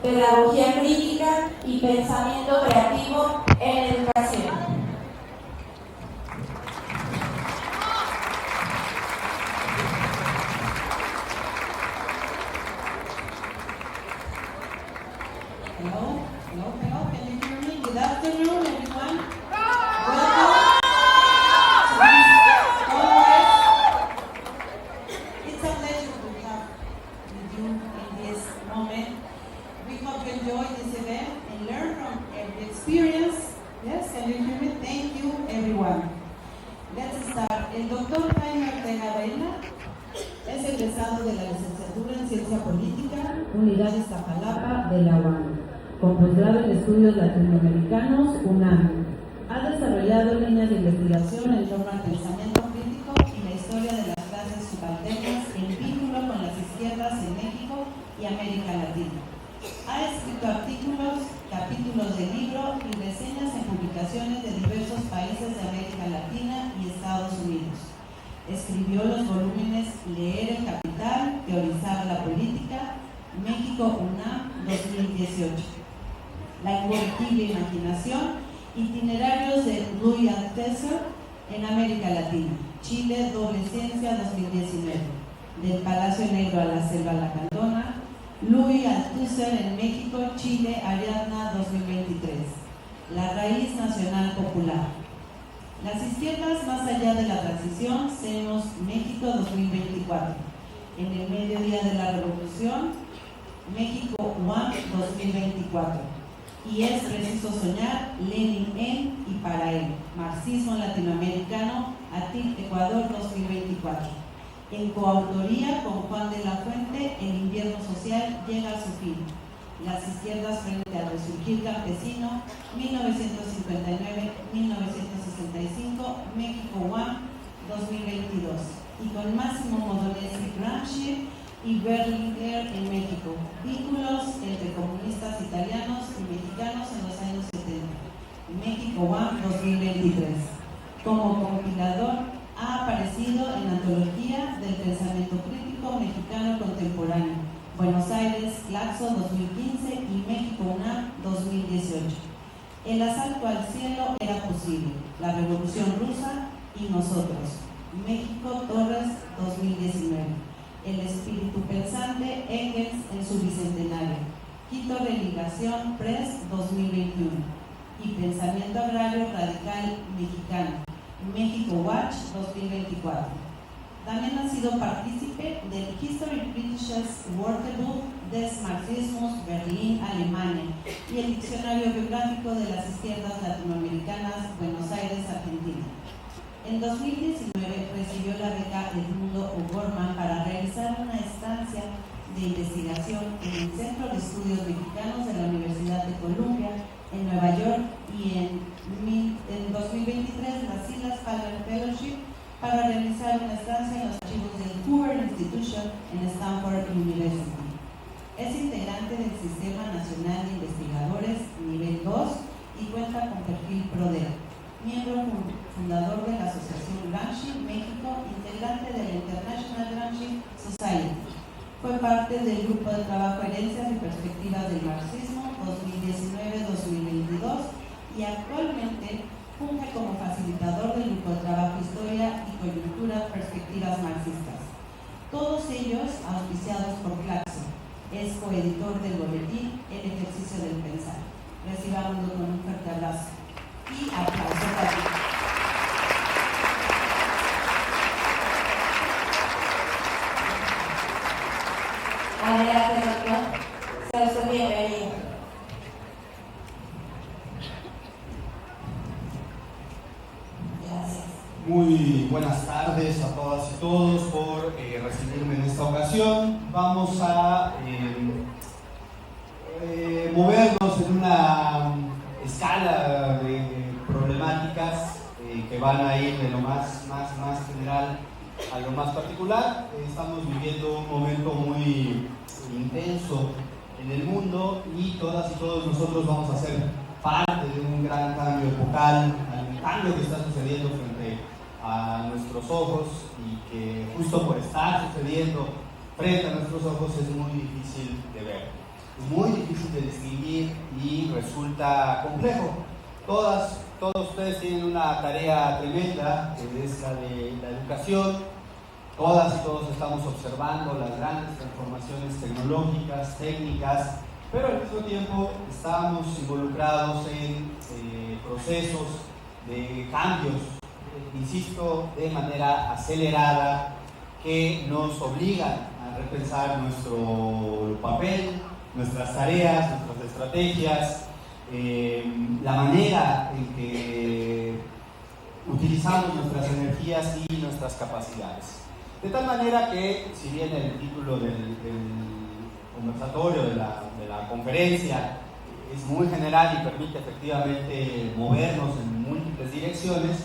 pedagogía crítica y pensamiento creativo en educación. Hello, can you hear me? Good afternoon, everyone. Welcome. It's a pleasure to have with you in this moment. We hope you enjoy this event and learn from every experience. Yes, can you hear me? Thank you, everyone. Let's start. El doctor Jaime Ortega Vela es egresado de la licenciatura en Ciencia Política, Unidad Iztapalapa de la UAM, con posgrado en Estudios Latinoamericanos, UNAM. Ha desarrollado líneas de investigación en torno al pensamiento crítico y la historia de las clases subalternas en vínculo con las izquierdas en México y América Latina. Ha escrito artículos, capítulos de libro y reseñas en publicaciones de diversos países de América Latina y Estados Unidos. Escribió los volúmenes Leer el Capital, Teorizar la Política, México UNAM 2018, La Incorruptible Imaginación, Itinerarios de Louis Althusser en América Latina, Chile, Doble Ciencia 2019, Del Palacio Negro a la Selva Lacandona, Louis Althusser en México, Chile, Ariadna 2023, La Raíz Nacional Popular, Las Izquierdas más allá de la transición, Senos, México 2024, En el mediodía de la revolución, México UAM 2024, y es preciso soñar, Lenin en y para él, Marxismo Latinoamericano, ATIC Ecuador 2024. En coautoría con Juan de la Fuente, El invierno social llega a su fin. Las izquierdas frente al resurgir campesino, 1959-1965, México UAM 2022. Y con Máximo Modonesi Gramsci y Berlinguer en México, vínculos entre comunistas italianos y mexicanos en los años 70, México UAM 2023. Como compilador ha aparecido en la antología del pensamiento crítico mexicano contemporáneo, Buenos Aires, Claxo 2015 y México UNAM 2018. El asalto al cielo era posible, la revolución rusa y nosotros, México Torres 2019. El espíritu pensante, Engels en su bicentenario, Quito Religación Press 2021 y Pensamiento Agrario Radical Mexicano, México Watch 2024. También ha sido partícipe del History Britishes Workbook des Marxismus Berlín, Alemania y el Diccionario Biográfico de las Izquierdas Latinoamericanas, Buenos Aires, Argentina. En 2019 recibió la beca Edmundo O'Gorman para realizar una estancia de investigación en el Centro de Estudios Mexicanos de la Universidad de Columbia en Nueva York y en 2023 la Silas Palmer Fellowship para realizar una estancia en los archivos del Hoover Institution en Stanford University. Es integrante del Sistema Nacional de Investigadores Nivel 2 y cuenta con perfil PRODER. Miembro fundador de la Asociación Gramsci México, integrante de la International Gramsci Society. Fue parte del Grupo de Trabajo Herencias y Perspectivas del Marxismo 2019-2022 y actualmente funge como facilitador del Grupo de Trabajo Historia y Coyuntura Perspectivas Marxistas. Todos ellos auspiciados por Claxo. Es coeditor del boletín El Ejercicio del Pensar. Recibámoslo con un fuerte abrazo y aplauso para ti. Adelante, doctor. Sea usted bienvenido. Gracias. Muy buenas tardes a todas y todos por recibirme en esta ocasión. Vamos a movernos en una escala de problemáticas que van a ir de lo más general a lo más particular. Estamos viviendo un momento muy intenso en el mundo y todas y todos nosotros vamos a ser parte de un gran cambio epocal, un cambio que está sucediendo frente a nuestros ojos y que justo por estar sucediendo frente a nuestros ojos es muy difícil de ver. es muy difícil de distinguir y resulta complejo. Todos ustedes tienen una tarea tremenda, que es la de la educación. Todas y todos estamos observando las grandes transformaciones tecnológicas, técnicas, pero al mismo tiempo estamos involucrados en procesos de cambios, insisto, de manera acelerada, que nos obligan a repensar nuestro papel, nuestras tareas, nuestras estrategias, la manera en que utilizamos nuestras energías y nuestras capacidades. De tal manera que, si bien el título del conversatorio, de la conferencia, es muy general y permite efectivamente movernos en múltiples direcciones,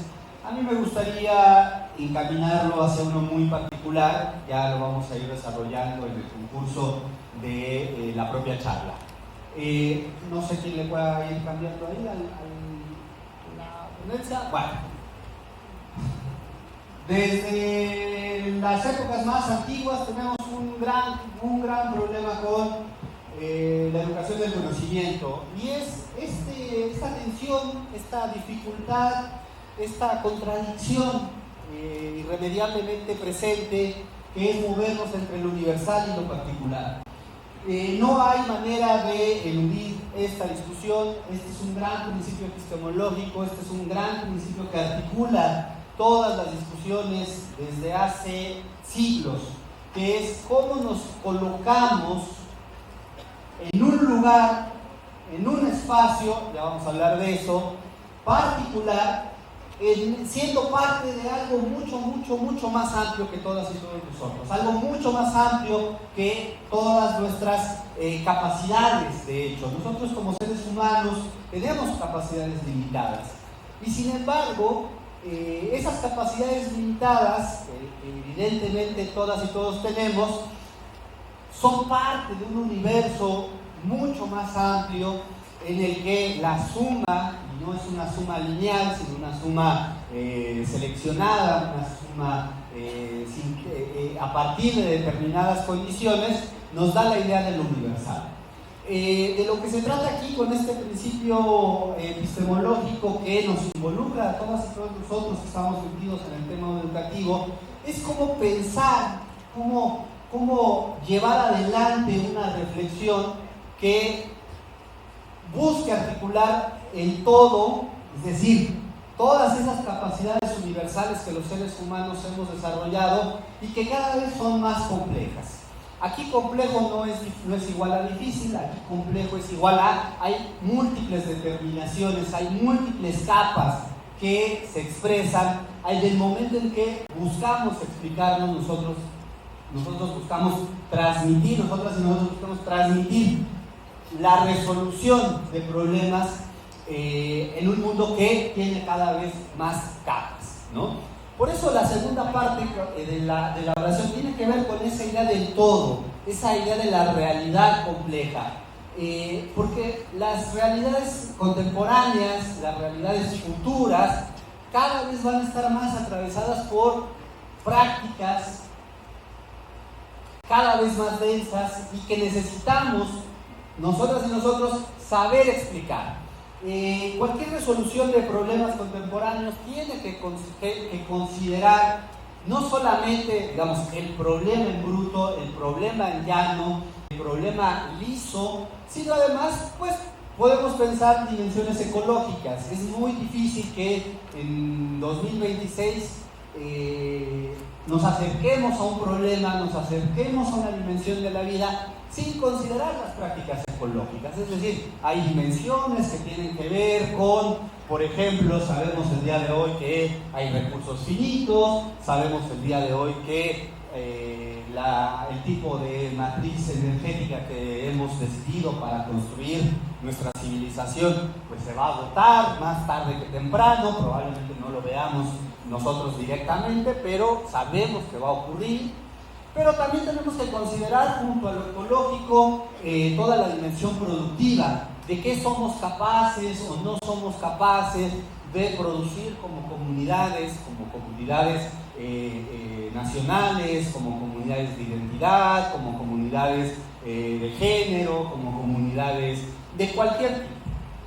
a mí me gustaría encaminarlo hacia uno muy particular. Ya lo vamos a ir desarrollando en el concurso de la propia charla. No sé quién le pueda ir cambiando ahí la ponencia. Bueno, desde las épocas más antiguas tenemos un gran problema con la educación del conocimiento, y es esta tensión, esta dificultad, esta contradicción irremediablemente presente, que es movernos entre lo universal y lo particular. No hay manera de eludir esta discusión. Este es un gran principio epistemológico, este es un gran principio que articula todas las discusiones desde hace siglos, que es cómo nos colocamos en un lugar, en un espacio, ya vamos a hablar de eso, particular, siendo parte de algo mucho más amplio que todas y todos nosotros, algo mucho más amplio que todas nuestras capacidades. De hecho, nosotros como seres humanos tenemos capacidades limitadas, y sin embargo, esas capacidades limitadas, que evidentemente todas y todos tenemos, son parte de un universo mucho más amplio, en el que la suma, y no es una suma lineal, sino una suma seleccionada, una suma a partir de determinadas condiciones, nos da la idea de lo universal. De lo que se trata aquí con este principio epistemológico que nos involucra a todas y todos nosotros que estamos metidos en el tema educativo, es cómo pensar, cómo llevar adelante una reflexión que busque articular el todo, es decir, todas esas capacidades universales que los seres humanos hemos desarrollado y que cada vez son más complejas. Aquí complejo no es igual a difícil, aquí complejo es igual a, hay múltiples determinaciones, hay múltiples capas que se expresan. Hay el momento en que buscamos explicarnos, nosotros buscamos transmitir, nosotras y nosotros buscamos transmitir la resolución de problemas en un mundo que tiene cada vez más capas, ¿no? Por eso la segunda parte de la oración tiene que ver con esa idea del todo, esa idea de la realidad compleja, porque las realidades contemporáneas, las realidades futuras, cada vez van a estar más atravesadas por prácticas cada vez más densas y que necesitamos nosotras y nosotros saber explicar. Cualquier resolución de problemas contemporáneos tiene que considerar no solamente, digamos, el problema en bruto, el problema en llano, el problema liso, sino además, pues, podemos pensar dimensiones ecológicas. Es muy difícil que en 2026 nos acerquemos a un problema, nos acerquemos a una dimensión de la vida sin considerar las prácticas ecológicas. Es decir, hay dimensiones que tienen que ver con, por ejemplo, sabemos el día de hoy que hay recursos finitos, sabemos el día de hoy que el tipo de matriz energética que hemos decidido para construir nuestra civilización pues se va a agotar más tarde que temprano, probablemente no lo veamos nosotros directamente, pero sabemos que va a ocurrir. Pero también tenemos que considerar junto a lo ecológico toda la dimensión productiva, de qué somos capaces o no somos capaces de producir como comunidades nacionales, como comunidades de identidad, como comunidades de género, como comunidades de cualquier tipo.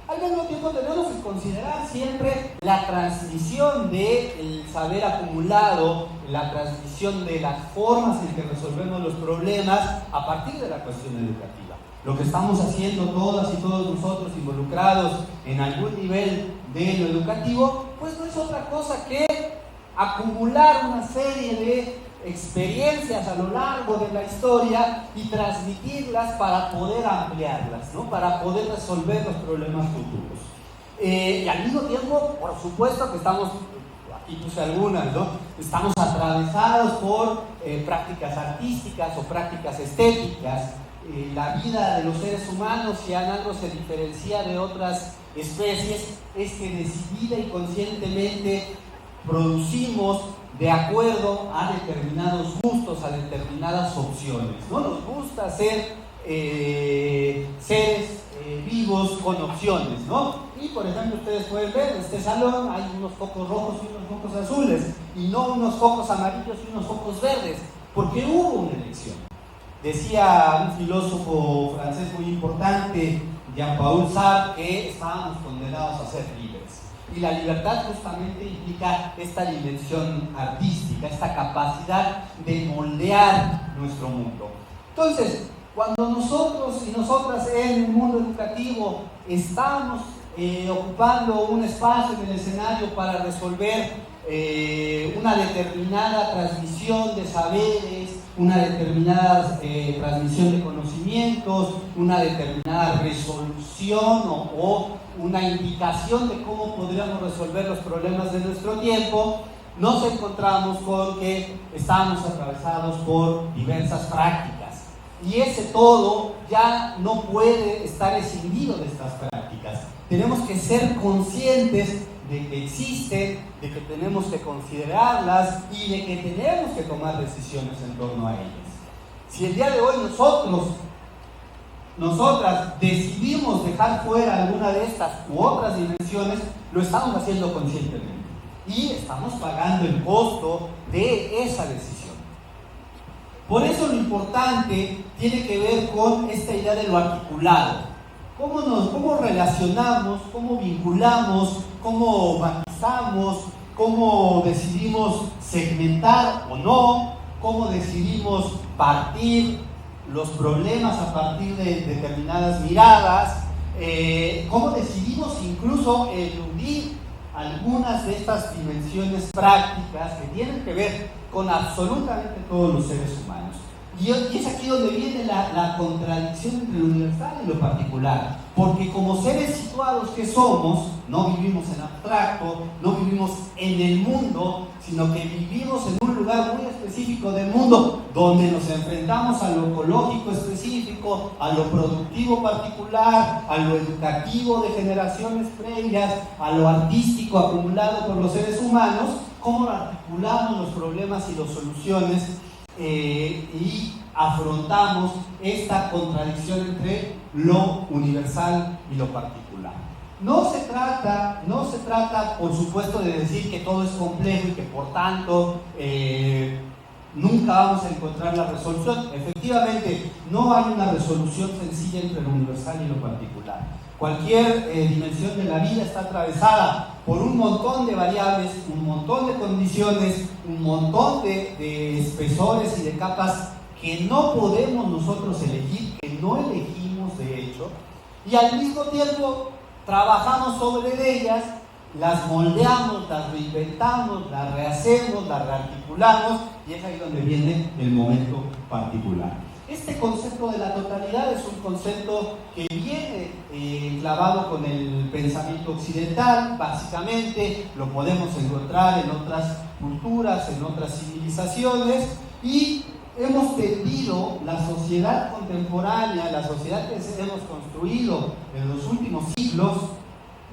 Al mismo tiempo tenemos que considerar siempre la transmisión del saber acumulado, la transmisión de las formas en que resolvemos los problemas a partir de la cuestión educativa. Lo que estamos haciendo todas y todos nosotros involucrados en algún nivel de lo educativo, pues no es otra cosa que acumular una serie de experiencias a lo largo de la historia y transmitirlas para poder ampliarlas, ¿no? Para poder resolver los problemas futuros. Y al mismo tiempo, por supuesto que estamos, aquí puse algunas, ¿no? Estamos atravesados por prácticas artísticas o prácticas estéticas. La vida de los seres humanos, si en algo se diferencia de otras especies, es que decidida y conscientemente producimos de acuerdo a determinados gustos, a determinadas opciones, ¿no? Nos gusta ser seres vivos con opciones, ¿no? Y por ejemplo, ustedes pueden ver en este salón hay unos focos rojos y unos focos azules, y no unos focos amarillos y unos focos verdes, porque hubo una elección. Decía un filósofo francés muy importante, Jean-Paul Sartre, que estábamos condenados a ser libres. Y la libertad justamente implica esta dimensión artística, esta capacidad de moldear nuestro mundo. Entonces, cuando nosotros y nosotras en el mundo educativo estamos ocupando un espacio en el escenario para resolver una determinada transmisión de saberes, una determinada transmisión de conocimientos, una determinada resolución o una indicación de cómo podríamos resolver los problemas de nuestro tiempo, nos encontramos con que estamos atravesados por diversas prácticas. Y ese todo ya no puede estar escindido de estas prácticas. Tenemos que ser conscientes de que existen, de que tenemos que considerarlas y de que tenemos que tomar decisiones en torno a ellas. Si el día de hoy nosotras decidimos dejar fuera alguna de estas u otras dimensiones, lo estamos haciendo conscientemente y estamos pagando el costo de esa decisión. Por eso lo importante tiene que ver con esta idea de lo articulado. ¿Cómo relacionamos, cómo vinculamos, cómo matizamos, cómo decidimos segmentar o no, cómo decidimos partir los problemas a partir de determinadas miradas, cómo decidimos incluso eludir algunas de estas dimensiones prácticas que tienen que ver con absolutamente todos los seres humanos. Y es aquí donde viene la contradicción entre lo universal y lo particular, porque como seres situados que somos, no vivimos en abstracto, no vivimos en el mundo, sino que vivimos en un lugar muy específico del mundo, donde nos enfrentamos a lo ecológico específico, a lo productivo particular, a lo educativo de generaciones previas, a lo artístico acumulado por los seres humanos. ¿Cómo articulamos los problemas y las soluciones y afrontamos esta contradicción entre lo universal y lo particular? No se trata, por supuesto, de decir que todo es complejo y que por tanto nunca vamos a encontrar la resolución. Efectivamente, no hay una resolución sencilla entre lo universal y lo particular. Cualquier dimensión de la vida está atravesada por un montón de variables, un montón de condiciones, un montón de espesores y de capas que no podemos nosotros elegir, que no elegimos de hecho, y al mismo tiempo trabajamos sobre ellas, las moldeamos, las reinventamos, las rehacemos, las rearticulamos, y es ahí donde viene el momento particular. Este concepto de la totalidad es un concepto que viene clavado con el pensamiento occidental, básicamente lo podemos encontrar en otras culturas, en otras civilizaciones, y hemos tendido la sociedad contemporánea, la sociedad que hemos construido en los últimos siglos.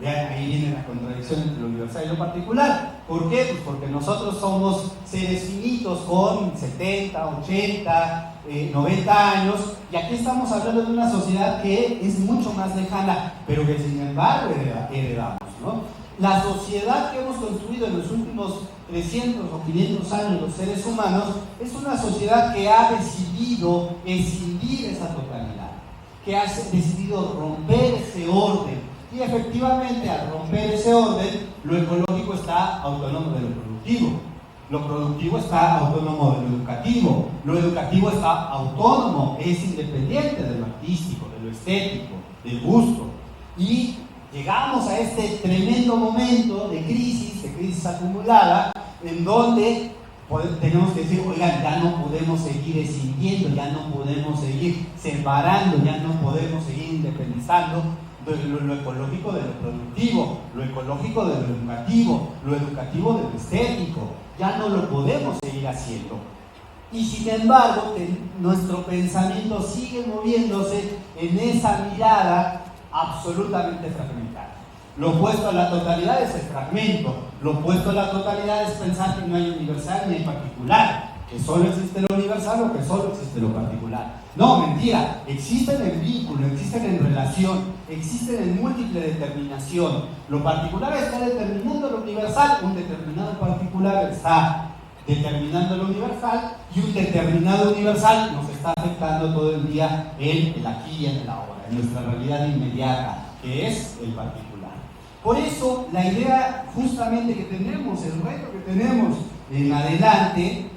Vean, ahí viene la contradicción entre lo universal y lo particular. ¿Por qué? Pues porque nosotros somos seres finitos con 70, 80, 90 años, y aquí estamos hablando de una sociedad que es mucho más lejana, pero que sin embargo heredamos, ¿no? la sociedad que hemos construido en los últimos 300 o 500 años los seres humanos es una sociedad que ha decidido escindir esa totalidad, que ha decidido romper ese orden. Y efectivamente, al romper ese orden, lo ecológico está autónomo de lo productivo. Lo productivo está autónomo de lo educativo. Lo educativo está autónomo, es independiente de lo artístico, de lo estético, del gusto. Y llegamos a este tremendo momento de crisis acumulada, en donde tenemos que decir, oigan, ya no podemos seguir escindiendo, ya no podemos seguir separando, ya no podemos seguir independizando lo ecológico de lo productivo, lo ecológico de lo educativo de lo estético. Ya no lo podemos seguir haciendo. Y sin embargo, nuestro pensamiento sigue moviéndose en esa mirada absolutamente fragmentada. Lo opuesto a la totalidad es el fragmento. Lo opuesto a la totalidad es pensar que no hay universal ni hay particular, que solo existe lo universal o que solo existe lo particular. No, mentira. Existen en vínculo, existen en relación, existen en múltiple determinación. Lo particular está determinando lo universal, un determinado particular está determinando lo universal, y un determinado universal nos está afectando todo el día en el aquí y en el ahora, en nuestra realidad inmediata, que es el particular. Por eso, la idea justamente que tenemos, el reto que tenemos en adelante,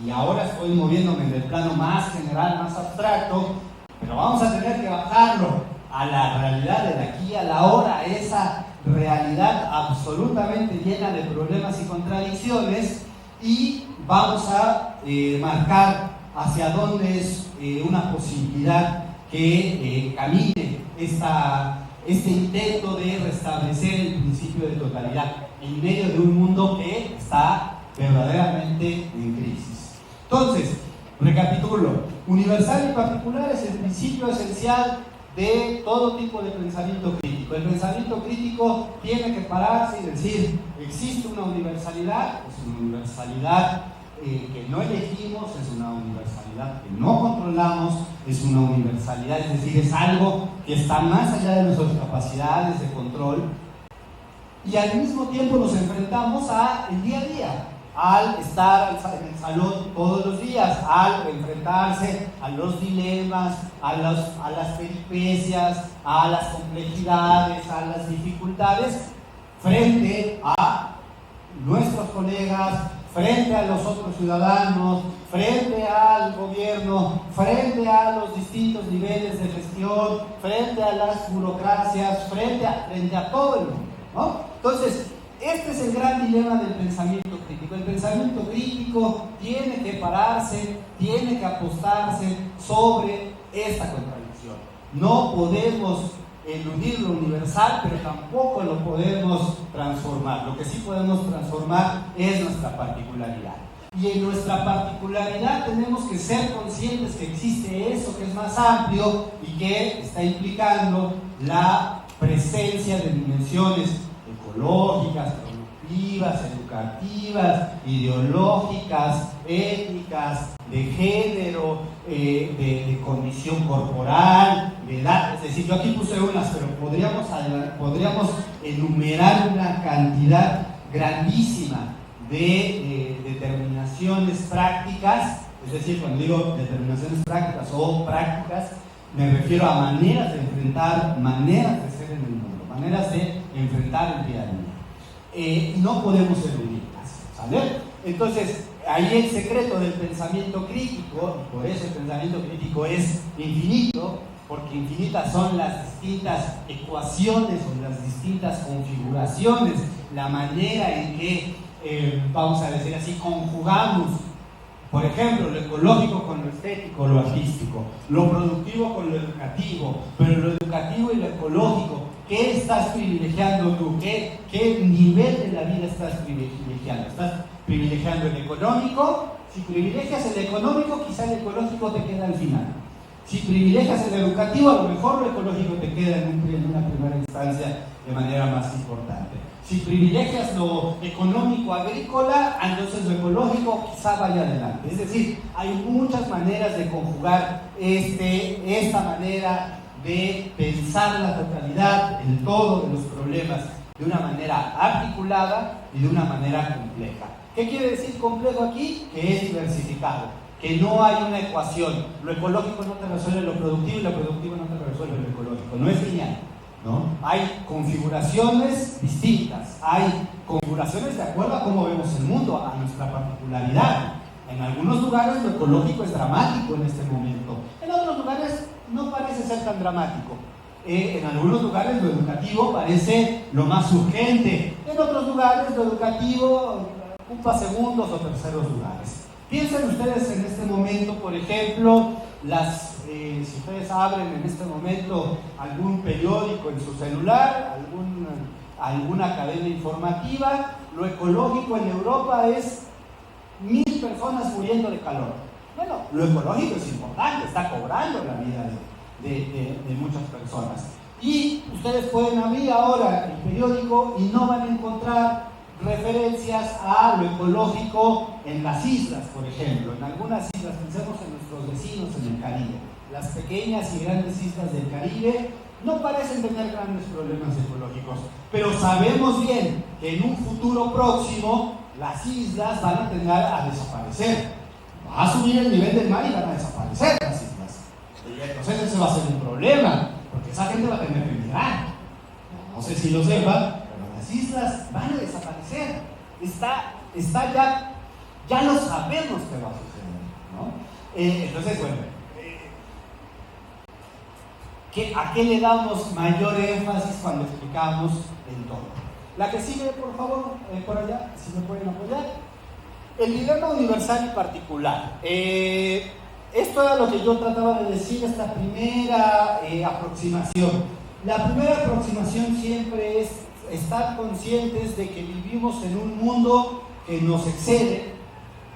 y ahora estoy moviéndome en el plano más general, más abstracto, pero vamos a tener que bajarlo a la realidad del aquí y a la ahora, esa realidad absolutamente llena de problemas y contradicciones, y vamos a marcar hacia dónde es una posibilidad que camine este intento de restablecer el principio de totalidad en medio de un mundo que está verdaderamente en crisis. Entonces, recapitulo, universal y particular es el principio esencial de todo tipo de pensamiento crítico. El pensamiento crítico tiene que pararse y decir, existe una universalidad, es una universalidad que no elegimos, es una universalidad que no controlamos, es una universalidad, es decir, es algo que está más allá de nuestras capacidades de control, y al mismo tiempo nos enfrentamos al día a día, al estar en el salón todos los días, al enfrentarse a los dilemas, a las peripecias, a las complejidades, a las dificultades, frente a nuestros colegas, frente a los otros ciudadanos, frente al gobierno, frente a los distintos niveles de gestión, frente a las burocracias, frente a todo el mundo, ¿no? Entonces, este es el gran dilema del pensamiento crítico. El pensamiento crítico tiene que pararse, tiene que apostarse sobre esta contradicción. No podemos eludir lo universal, pero tampoco lo podemos transformar. Lo que sí podemos transformar es nuestra particularidad. Y en nuestra particularidad tenemos que ser conscientes que existe eso que es más amplio y que está implicando la presencia de dimensiones ecológicas, productivas, educativas, ideológicas, étnicas, de género, de condición corporal, de edad. Es decir, yo aquí puse unas, pero podríamos enumerar una cantidad grandísima de determinaciones prácticas. Es decir, cuando digo determinaciones prácticas o prácticas, me refiero a maneras de enfrentar, maneras de ser en el mundo, maneras de enfrentar el día a día. No podemos eludirlas, ¿sale? Entonces, ahí el secreto del pensamiento crítico, y por eso el pensamiento crítico es infinito, porque infinitas son las distintas ecuaciones o las distintas configuraciones, la manera en que, vamos a decir así, conjugamos, por ejemplo, lo ecológico con lo estético, lo artístico, lo productivo con lo educativo, pero lo educativo y lo ecológico, ¿qué estás privilegiando tú? ¿Qué nivel de la vida estás privilegiando? ¿Estás privilegiando el económico? Si privilegias el económico, quizá el ecológico te queda al final. Si privilegias el educativo, a lo mejor lo ecológico te queda en una primera instancia de manera más importante. Si privilegias lo económico agrícola, entonces lo ecológico quizá vaya adelante. Es decir, hay muchas maneras de conjugar esta manera de pensar la totalidad, el todo de los problemas de una manera articulada y de una manera compleja. ¿Qué quiere decir complejo aquí? Que es diversificado, que no hay una ecuación. Lo ecológico no te resuelve lo productivo y lo productivo no te resuelve lo ecológico. No es lineal, ¿no? Hay configuraciones distintas, hay configuraciones de acuerdo a cómo vemos el mundo, a nuestra particularidad. En algunos lugares lo ecológico es dramático en este momento, en otros lugares no parece ser tan dramático. En algunos lugares lo educativo parece lo más urgente, en otros lugares lo educativo ocupa segundos o terceros lugares. Piensen ustedes en este momento, por ejemplo, si ustedes abren en este momento algún periódico en su celular, alguna cadena informativa, lo ecológico en Europa es 1000 personas muriendo de calor. Bueno, lo ecológico es importante, está cobrando la vida de muchas personas. Y ustedes pueden abrir ahora el periódico y no van a encontrar referencias a lo ecológico en las islas, por ejemplo. En algunas islas, pensemos en nuestros vecinos en el Caribe. Las pequeñas y grandes islas del Caribe no parecen tener grandes problemas ecológicos, pero sabemos bien que en un futuro próximo las islas van a tender a desaparecer. Va a subir el nivel del mar y van a desaparecer las islas. Y entonces ese va a ser un problema, porque esa gente va a tener que emigrar. No sé si lo sepan, pero las islas van a desaparecer. Está ya lo sabemos que va a suceder, ¿no? Entonces, bueno, ¿a qué le damos mayor énfasis cuando explicamos el todo? La que sigue, por favor, por allá, si me pueden apoyar. El dilema universal y particular. Esto era lo que yo trataba de decir, esta primera aproximación. La primera aproximación siempre es estar conscientes de que vivimos en un mundo que nos excede,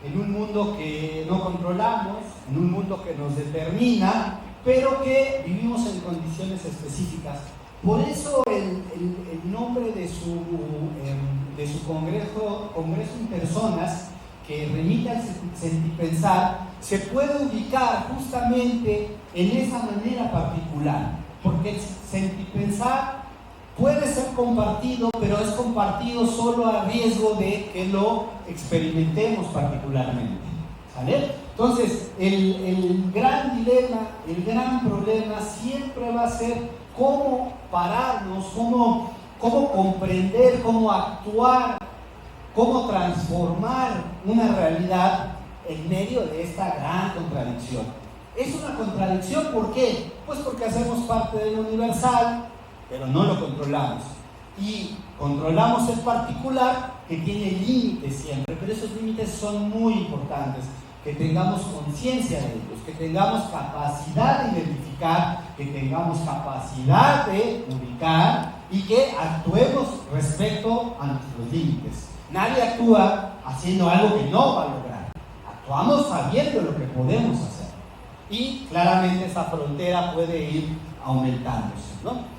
en un mundo que no controlamos, en un mundo que nos determina, pero que vivimos en condiciones específicas. Por eso el nombre de su congreso en personas, que remite al sentipensar, se puede ubicar justamente en esa manera particular, porque el sentipensar puede ser compartido, pero es compartido solo a riesgo de que lo experimentemos particularmente, ¿sale? Entonces, el gran dilema, el gran problema siempre va a ser cómo pararnos, cómo comprender, cómo actuar, cómo transformar una realidad en medio de esta gran contradicción. Es una contradicción, ¿por qué? Pues porque hacemos parte de lo universal, pero no lo controlamos. Y controlamos el particular, que tiene límites siempre, pero esos límites son muy importantes. Que tengamos conciencia de ellos, que tengamos capacidad de identificar, que tengamos capacidad de ubicar y que actuemos respecto a nuestros límites. Nadie actúa haciendo algo que no va a lograr. Actuamos sabiendo lo que podemos hacer. Y claramente esa frontera puede ir aumentándose, ¿no?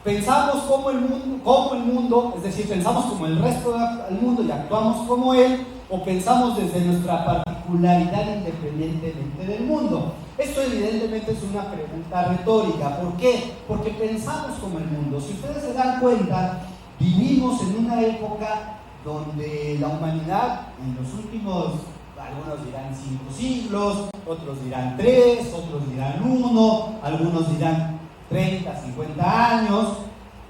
Pensamos como el mundo, es decir, pensamos como el resto del mundo y actuamos como él, o pensamos desde nuestra particularidad independientemente del mundo. Esto evidentemente es una pregunta retórica. ¿Por qué? Porque pensamos como el mundo. Si ustedes se dan cuenta, vivimos en una época donde la humanidad en los últimos, algunos dirán 5 siglos, otros dirán 3, otros dirán 1, algunos dirán 30, 50 años,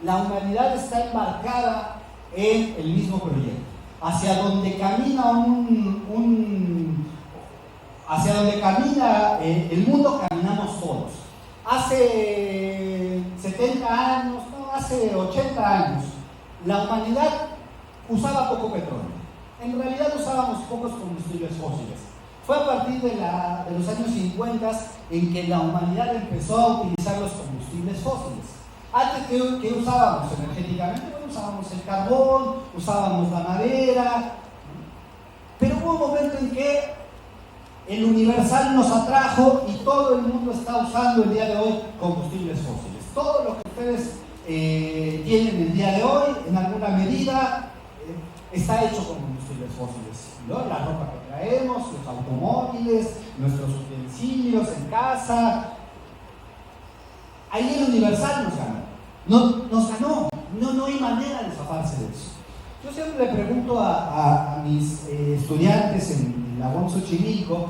la humanidad está embarcada en el mismo proyecto. Hacia donde camina el mundo, caminamos todos. Hace 70 años, no, hace 80 años, la humanidad usaba poco petróleo. En realidad usábamos pocos combustibles fósiles. Fue a partir de los años 50 en que la humanidad empezó a utilizar los combustibles fósiles. Antes, ¿qué usábamos energéticamente? Bueno, usábamos el carbón, usábamos la madera, pero hubo un momento en que el universal nos atrajo y todo el mundo está usando el día de hoy combustibles fósiles. Todo lo que ustedes tienen el día de hoy, en alguna medida, está hecho con combustibles fósiles, ¿no? La ropa que traemos, los automóviles, nuestros utensilios en casa. Ahí el universal nos ganó. no hay manera de zafarse de eso. Yo siempre le pregunto a mis estudiantes en la UAM Xochimilco,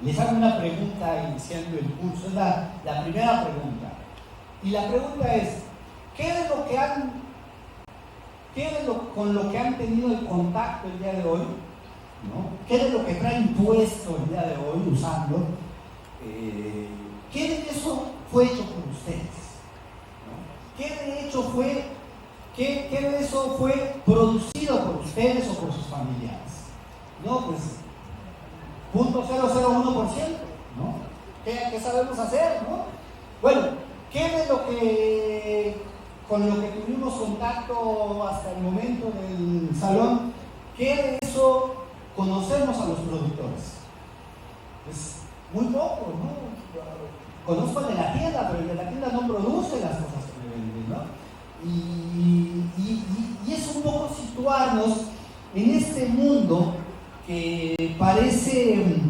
les hago una pregunta iniciando el curso, es la primera pregunta. Y la pregunta es, con lo que han tenido el contacto el día de hoy? ¿No? ¿Qué de lo que traen puesto el día de hoy usando? ¿Qué de eso fue hecho por ustedes? ¿No? ¿Qué de eso fue producido por ustedes o por sus familiares? No, pues 0.001%, ¿no? ¿Qué sabemos hacer, no? Bueno, ¿qué de lo que con lo que tuvimos contacto hasta el momento del salón, qué de eso conocemos a los productores? Pues muy poco, ¿no? Conozco el de la tienda, pero el de la tienda no produce las cosas que me venden, ¿no? Y es un poco situarnos en este mundo que parece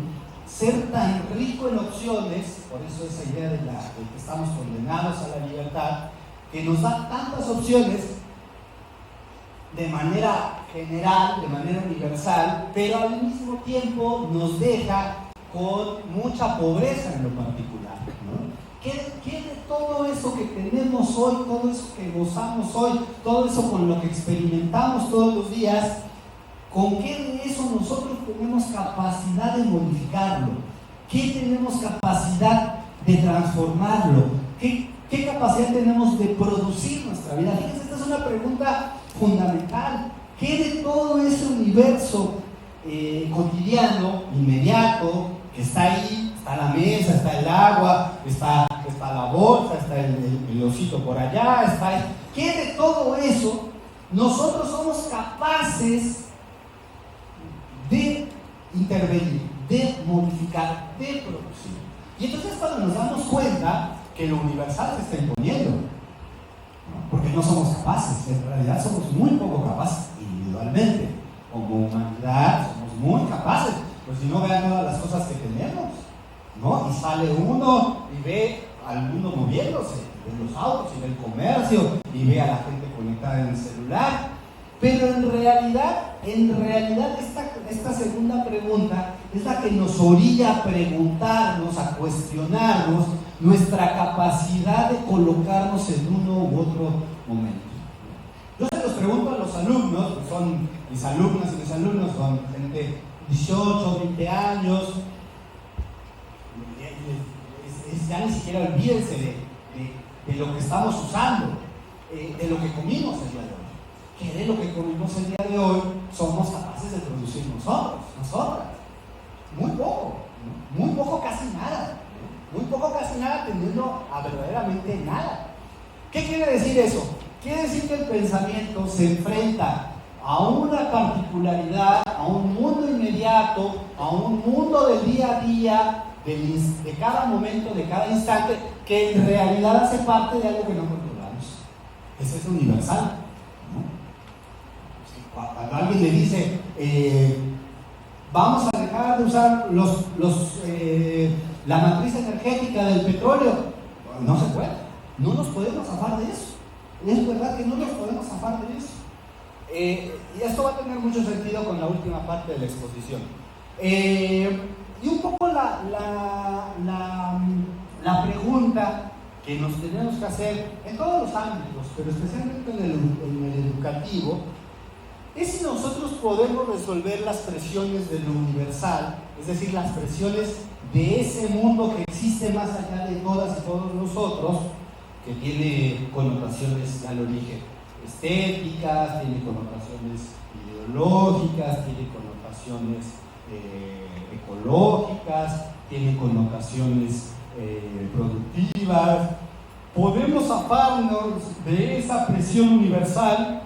ser tan rico en opciones, por eso esa idea de que estamos condenados a la libertad, que nos da tantas opciones de manera general, de manera universal, pero al mismo tiempo nos deja con mucha pobreza en lo particular, ¿no? ¿Qué de todo eso que tenemos hoy, todo eso que gozamos hoy, todo eso con lo que experimentamos todos los días, con qué de eso nosotros tenemos capacidad de modificarlo? ¿Qué tenemos capacidad de transformarlo? ¿Qué capacidad tenemos de producir nuestra vida? Fíjense, esta es una pregunta fundamental. ¿Qué de todo ese universo cotidiano, inmediato, que está ahí, está la mesa, está el agua, está la bolsa, está el osito por allá, ¿qué de todo eso nosotros somos capaces de intervenir, de modificar, de producir? Y entonces cuando nos damos cuenta que lo universal se está imponiendo, ¿no? Porque no somos capaces, en realidad somos muy poco capaces individualmente, como humanidad somos muy capaces, pues si no, vean todas las cosas que tenemos, ¿no? Y sale uno y ve al mundo moviéndose, ve los autos y ve el comercio y ve a la gente conectada en el celular. Pero en realidad esta segunda pregunta es la que nos orilla a preguntarnos, a cuestionarnos nuestra capacidad de colocarnos en uno u otro momento. Yo se los pregunto a los alumnos, que son mis alumnas y mis alumnos, son gente de 18, 20 años, ya ni siquiera olvídense de lo que estamos usando, de lo que comimos el día de hoy. Que de lo que comimos el día de hoy somos capaces de producir nosotras. Muy poco, casi nada. Muy poco, casi nada, tendiendo a verdaderamente nada. ¿Qué quiere decir eso? Quiere decir que el pensamiento se enfrenta a una particularidad, a un mundo inmediato, a un mundo del día a día, de cada momento, de cada instante, que en realidad hace parte de algo que no controlamos. Eso es universal, ¿no? Cuando alguien le dice, vamos a dejar de usar la matriz energética del petróleo, no se puede, no nos podemos zafar de eso. Es verdad que no nos podemos zafar de eso. Y esto va a tener mucho sentido con la última parte de la exposición. Y un poco la pregunta que nos tenemos que hacer en todos los ámbitos, pero especialmente en el educativo, es si nosotros podemos resolver las presiones de lo universal, es decir, las presiones de ese mundo que existe más allá de todas y todos nosotros, que tiene connotaciones, ya lo dije, estéticas, tiene connotaciones ideológicas, tiene connotaciones ecológicas, tiene connotaciones productivas. Podemos zafarnos de esa presión universal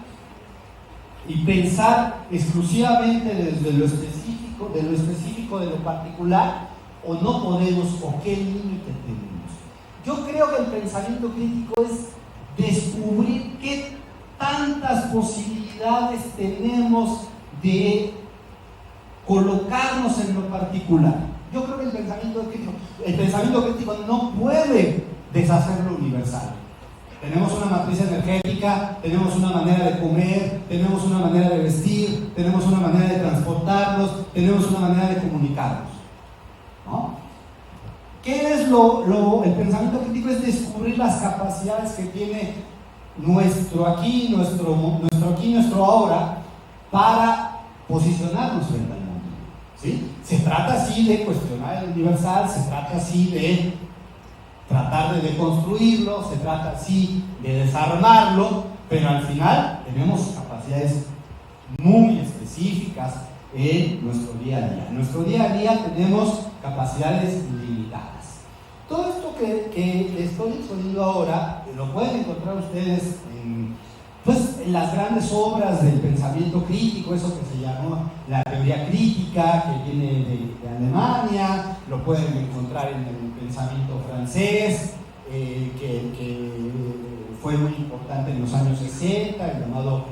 y pensar exclusivamente desde lo específico, de lo particular, o no podemos, o qué límite tenemos. Yo creo que el pensamiento crítico es descubrir qué tantas posibilidades tenemos de colocarnos en lo particular. Yo creo que el pensamiento crítico no puede deshacer lo universal, Tenemos una matriz energética, tenemos una manera de comer, tenemos una manera de vestir, tenemos una manera de transportarnos, tenemos una manera de comunicarnos, ¿no? ¿Qué es el pensamiento crítico? Es descubrir las capacidades que tiene nuestro aquí, nuestro ahora, para posicionarnos frente al mundo, ¿sí? Se trata así de cuestionar el universal, se trata así de tratar de deconstruirlo, se trata así de desarmarlo, pero al final tenemos capacidades muy específicas en nuestro día a día. En nuestro día a día tenemos capacidades limitadas. Todo esto que estoy exponiendo ahora lo pueden encontrar ustedes en las grandes obras del pensamiento crítico, eso que se llamó la teoría crítica, que viene de Alemania. Lo pueden encontrar en el pensamiento francés, que fue muy importante en los años 60, el llamado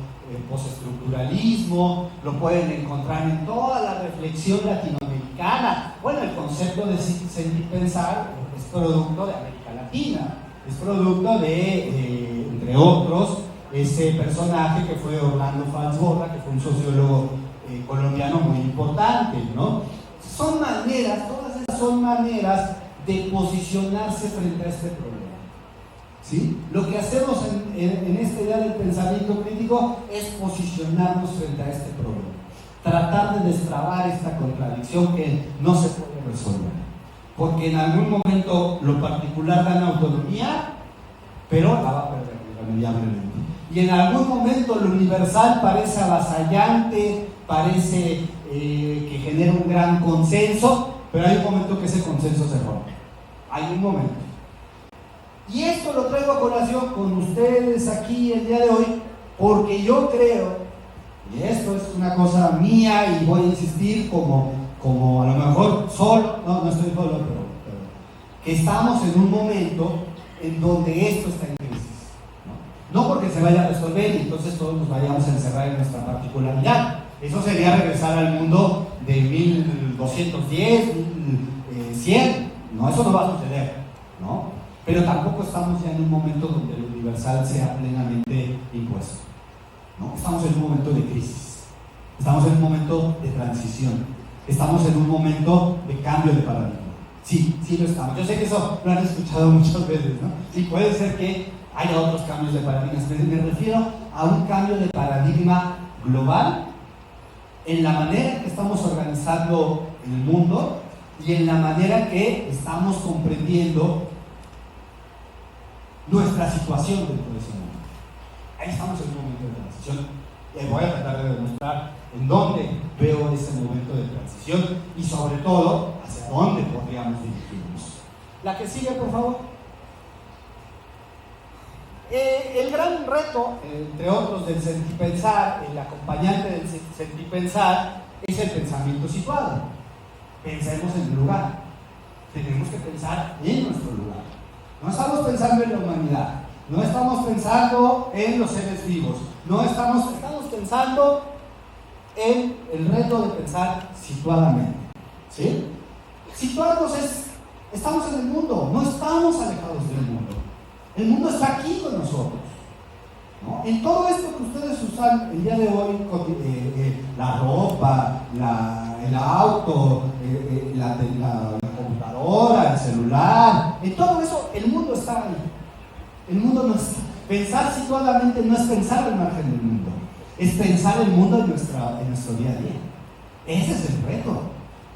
postestructuralismo. Lo pueden encontrar en toda la reflexión latinoamericana. Bueno, el concepto de sentir pensar es producto de América Latina, es producto de entre otros, ese personaje que fue Orlando Falsborda, que fue un sociólogo colombiano muy importante, ¿no? Son maneras, todas esas son maneras de posicionarse frente a este problema, ¿sí? Lo que hacemos en esta idea del pensamiento crítico es posicionarnos frente a este problema, tratar de destrabar esta contradicción que no se puede resolver, porque en algún momento lo particular gana autonomía, pero la va a perder irremediablemente. Y en algún momento lo universal parece avasallante, parece que genera un gran consenso, pero hay un momento que ese consenso se rompe. Hay un momento. Y esto lo traigo a colación con ustedes aquí el día de hoy, porque yo creo, y esto es una cosa mía y voy a insistir como a lo mejor solo, no estoy solo, pero que estamos en un momento en donde esto está en crisis. No porque se vaya a resolver y entonces todos nos vayamos a encerrar en nuestra particularidad. Eso sería regresar al mundo de 1210, 1100. No, eso no va a suceder, ¿no? Pero tampoco estamos ya en un momento donde lo universal sea plenamente impuesto, ¿no? Estamos en un momento de crisis, estamos en un momento de transición, estamos en un momento de cambio de paradigma. Sí lo estamos. Yo sé que eso lo han escuchado muchas veces, ¿no? Y puede ser que haya otros cambios de paradigmas, pero me refiero a un cambio de paradigma global en la manera en que estamos organizando el mundo y en la manera que estamos comprendiendo nuestra situación dentro de ese mundo. Ahí estamos en un momento de transición y voy a tratar de demostrar en dónde veo ese momento de transición y sobre todo hacia dónde podríamos dirigirnos. La que sigue, por favor. El gran reto, entre otros, del sentipensar, el acompañante del sentipensar, es el pensamiento situado. Pensemos en el lugar. Tenemos que pensar en nuestro lugar. No estamos pensando en la humanidad, no estamos pensando en los seres vivos, no estamos pensando en el reto de pensar situadamente, ¿sí? Situarnos estamos en el mundo, no estamos alejados del mundo. El mundo está aquí con nosotros, ¿no? En todo esto que ustedes usan el día de hoy, la ropa, el auto, la computadora, el celular, en todo eso el mundo está ahí. El mundo no está. Pensar situadamente no es pensar al margen del mundo, es pensar el mundo en nuestro día a día. Ese es el reto.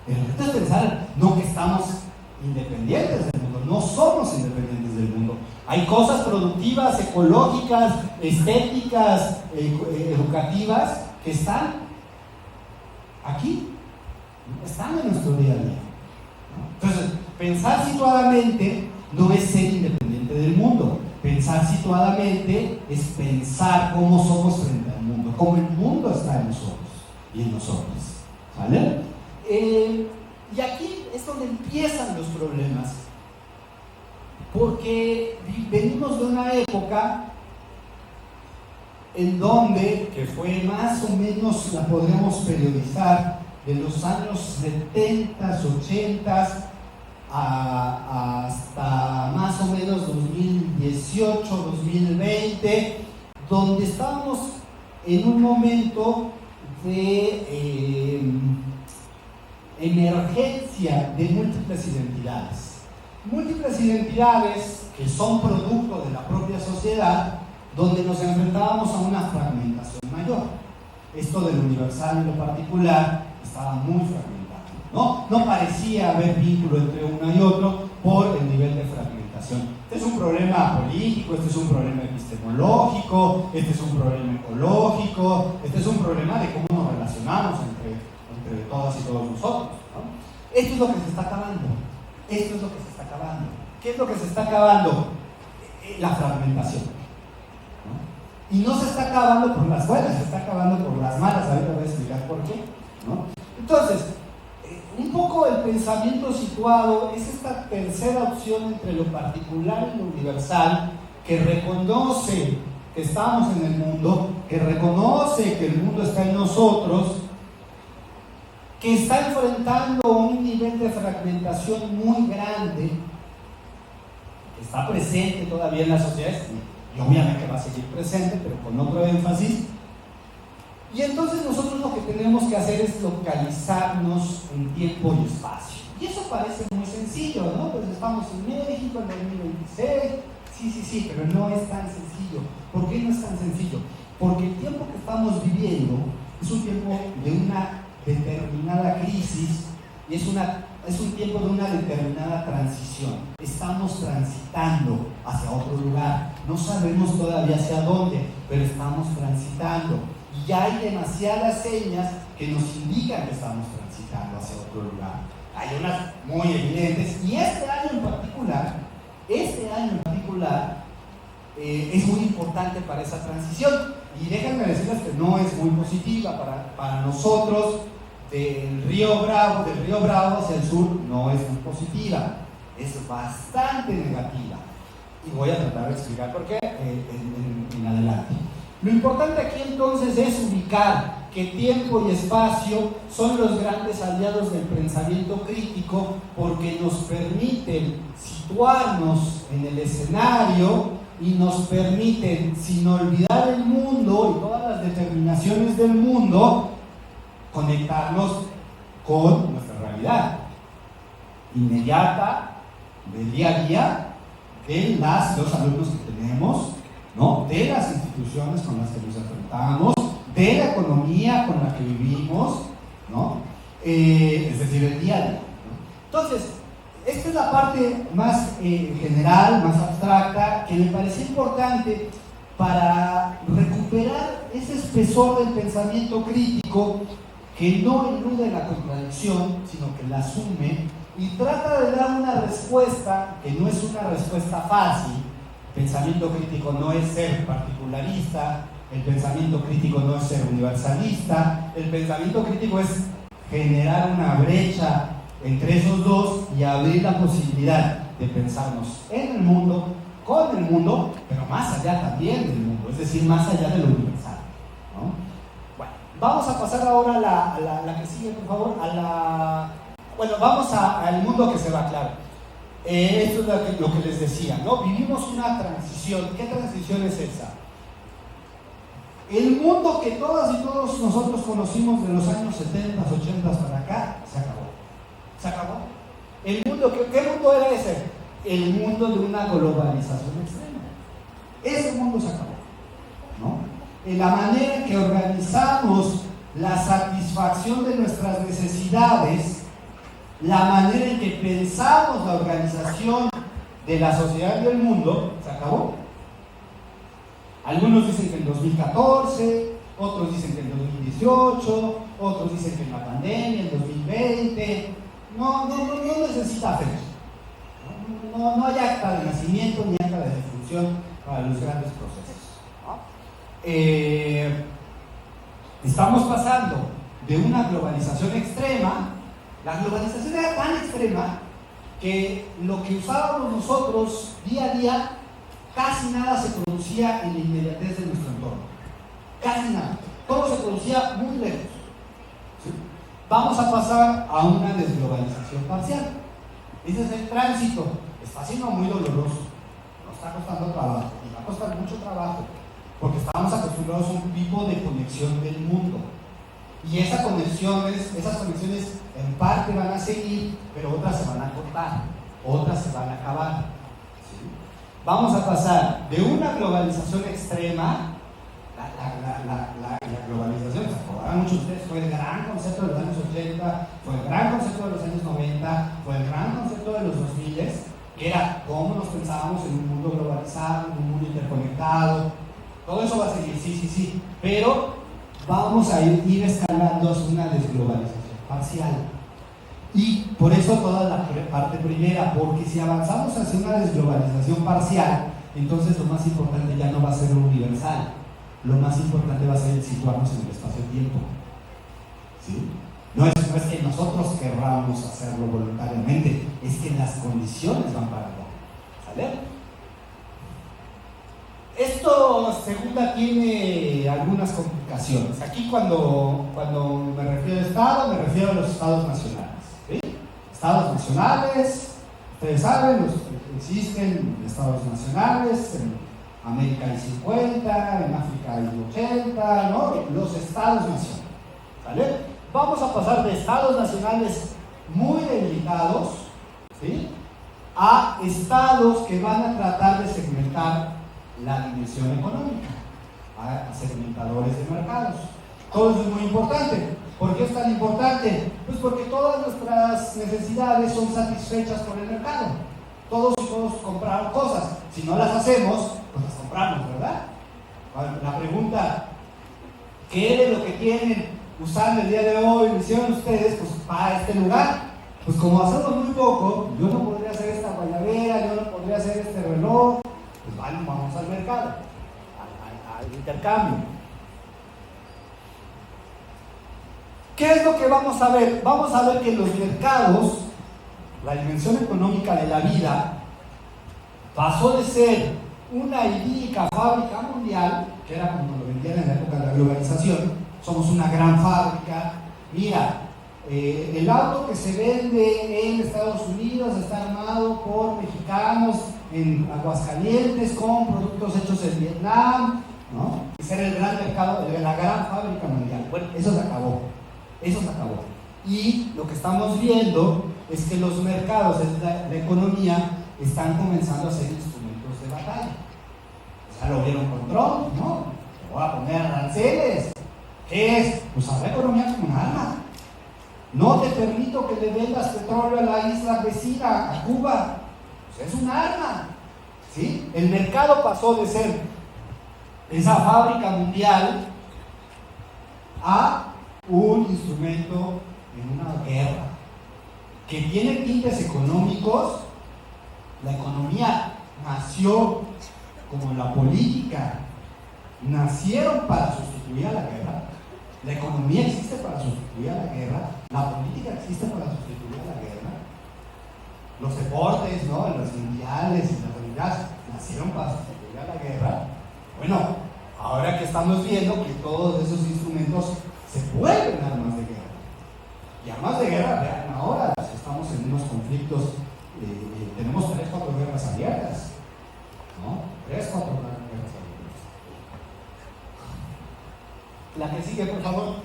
El reto es pensar, no que estamos independientes del mundo, no somos independientes del mundo. Hay cosas productivas, ecológicas, estéticas, educativas que están aquí, están en nuestro día a día, ¿no? Entonces, pensar situadamente no es ser independiente del mundo. Pensar situadamente es pensar cómo somos frente al mundo, cómo el mundo está en nosotros y en nosotros, ¿vale? Y aquí es donde empiezan los problemas, porque venimos de una época en donde, que fue más o menos, la podríamos periodizar, de los años 70, 80 hasta más o menos 2010, 2018-2020, donde estábamos en un momento de emergencia de múltiples identidades. Múltiples identidades que son producto de la propia sociedad, donde nos enfrentábamos a una fragmentación mayor. Esto del universal y lo particular estaba muy fragmentado, ¿no? No parecía haber vínculo entre uno y otro por el nivel de fragmentación. Este es un problema político, este es un problema epistemológico, este es un problema ecológico, este es un problema de cómo nos relacionamos entre todas y todos nosotros, ¿no? Esto es lo que se está acabando. Esto es lo que se está acabando. ¿Qué es lo que se está acabando? La fragmentación, ¿no? Y no se está acabando por las buenas, se está acabando por las malas. Ahorita voy a explicar por qué, ¿no? Entonces, un poco el pensamiento situado es esta tercera opción entre lo particular y lo universal, que reconoce que estamos en el mundo, que reconoce que el mundo está en nosotros, que está enfrentando un nivel de fragmentación muy grande, que está presente todavía en las sociedades, y obviamente va a seguir presente, pero con otro énfasis. Y entonces nosotros lo que tenemos que hacer es localizarnos en tiempo y espacio. Y eso parece muy sencillo, ¿no? Pues estamos en México en 2026, sí, pero no es tan sencillo. ¿Por qué no es tan sencillo? Porque el tiempo que estamos viviendo es un tiempo de una determinada crisis y es un tiempo de una determinada transición. Estamos transitando hacia otro lugar. No sabemos todavía hacia dónde, pero estamos transitando. Y ya hay demasiadas señas que nos indican que estamos transitando hacia otro lugar. Hay unas muy evidentes, y este año en particular es muy importante para esa transición. Y déjenme decirles que no es muy positiva para nosotros. Del río Bravo hacia el sur no es muy positiva, es bastante negativa. Y voy a tratar de explicar por qué en adelante. Lo importante aquí entonces es ubicar que tiempo y espacio son los grandes aliados del pensamiento crítico, porque nos permiten situarnos en el escenario y nos permiten, sin olvidar el mundo y todas las determinaciones del mundo, conectarnos con nuestra realidad inmediata, del día a día, de los alumnos que tenemos, ¿no? De las instituciones con las que nos enfrentamos, de la economía con la que vivimos, ¿no? Es decir, el día a día, ¿no? Entonces, esta es la parte más general, más abstracta, que me pareció importante para recuperar ese espesor del pensamiento crítico, que no elude la contradicción, sino que la asume y trata de dar una respuesta que no es una respuesta fácil. El pensamiento crítico no es ser particularista, el pensamiento crítico no es ser universalista, el pensamiento crítico es generar una brecha entre esos dos y abrir la posibilidad de pensarnos en el mundo, con el mundo, pero más allá también del mundo, es decir, más allá de lo universal, ¿no? Vamos a pasar ahora a la que sigue, por favor. Vamos al mundo que se va, claro. Esto es lo que les decía, ¿no? Vivimos una transición. ¿Qué transición es esa? El mundo que todas y todos nosotros conocimos de los años 70, 80 para acá, se acabó. Se acabó. El mundo, ¿qué mundo era ese? El mundo de una globalización extrema. Ese mundo se acabó, ¿no? En la manera en que organizamos la satisfacción de nuestras necesidades, la manera en que pensamos la organización de la sociedad y del mundo, se acabó. Algunos dicen que en 2014, otros dicen que en 2018, otros dicen que en la pandemia, en 2020. No necesita fecha. No hay acta de nacimiento ni acta de defunción para los grandes procesos. Estamos pasando de una globalización extrema. La globalización era tan extrema que lo que usábamos nosotros día a día, casi nada se producía en la inmediatez de nuestro entorno. Casi nada. Todo se producía muy lejos. ¿Sí? Vamos a pasar a una desglobalización parcial. Ese es el tránsito. Está siendo muy doloroso. Nos está costando trabajo. encontramos un tipo de conexión del mundo. Y esas conexiones en parte van a seguir, pero otras se van a cortar, otras se van a acabar. ¿Sí? Vamos a pasar de una globalización extrema. La globalización, se acordarán muchos de ustedes, fue el gran concepto de los años 80, fue el gran concepto de los años 90, fue el gran concepto de los 2000, que era cómo nos pensábamos en un mundo globalizado, en un mundo interconectado. Todo eso va a seguir, sí, pero vamos a ir escalando hacia una desglobalización parcial. Y por eso toda la parte primera, porque si avanzamos hacia una desglobalización parcial, entonces lo más importante ya no va a ser lo universal. Lo más importante va a ser situarnos en el espacio-tiempo. ¿Sí? No es que nosotros querramos hacerlo voluntariamente, es que las condiciones van para allá. ¿Sale? Esto, segunda, tiene algunas complicaciones. Aquí cuando me refiero a Estado, me refiero a los Estados nacionales. ¿Sí? Estados nacionales, ustedes saben, existen Estados nacionales, en América hay 50, en África hay 80, ¿no? Los estados nacionales, ¿vale? Vamos a pasar de estados nacionales muy debilitados, ¿sí?, a estados que van a tratar de segmentar la dimensión económica, a segmentadores de mercados. Todo eso es muy importante. ¿Por qué es tan importante? Pues porque todas nuestras necesidades son satisfechas por el mercado. Todos compraron cosas. Si no las hacemos, pues las compramos, ¿verdad? La pregunta, ¿qué de lo que tienen usando el día de hoy lo hicieron ustedes pues para este lugar? Pues como hacemos muy poco, yo no podría hacer esta guayabera, yo no podría hacer este reloj, pues vamos al mercado, al intercambio. ¿Qué es lo que vamos a ver? Vamos a ver que los mercados, la dimensión económica de la vida, pasó de ser una idílica fábrica mundial, que era como lo vendían en la época de la globalización. Somos una gran fábrica. Mira, el auto que se vende en Estados Unidos está armado por mexicanos en Aguascalientes con productos hechos en Vietnam, ¿no? Ese era el gran mercado, la gran fábrica mundial. Bueno, eso se acabó. Y lo que estamos viendo es que los mercados, la economía, están comenzando a ser instrumentos de batalla. Ya lo vieron con Trump, ¿no? Te voy a poner aranceles. ¿Qué es? Pues a la economía como un arma. No te permito que le vendas petróleo a la isla vecina, a Cuba. Pues es un arma. ¿Sí? El mercado pasó de ser esa fábrica mundial a un instrumento en una guerra que tiene tintes económicos. La economía nació como la política, nacieron para sustituir a la guerra. La economía existe para sustituir a la guerra, la política existe para sustituir a la guerra. Los deportes, ¿no?, los mundiales y las olimpiadas nacieron para sustituir a la guerra. Bueno, ahora que estamos viendo que todos esos instrumentos se vuelven armas de guerra. Y armas de guerra, vean ahora, estamos en unos conflictos, tenemos 3-4 guerras abiertas, ¿no? 3-4 guerras abiertas. La que sigue, por favor.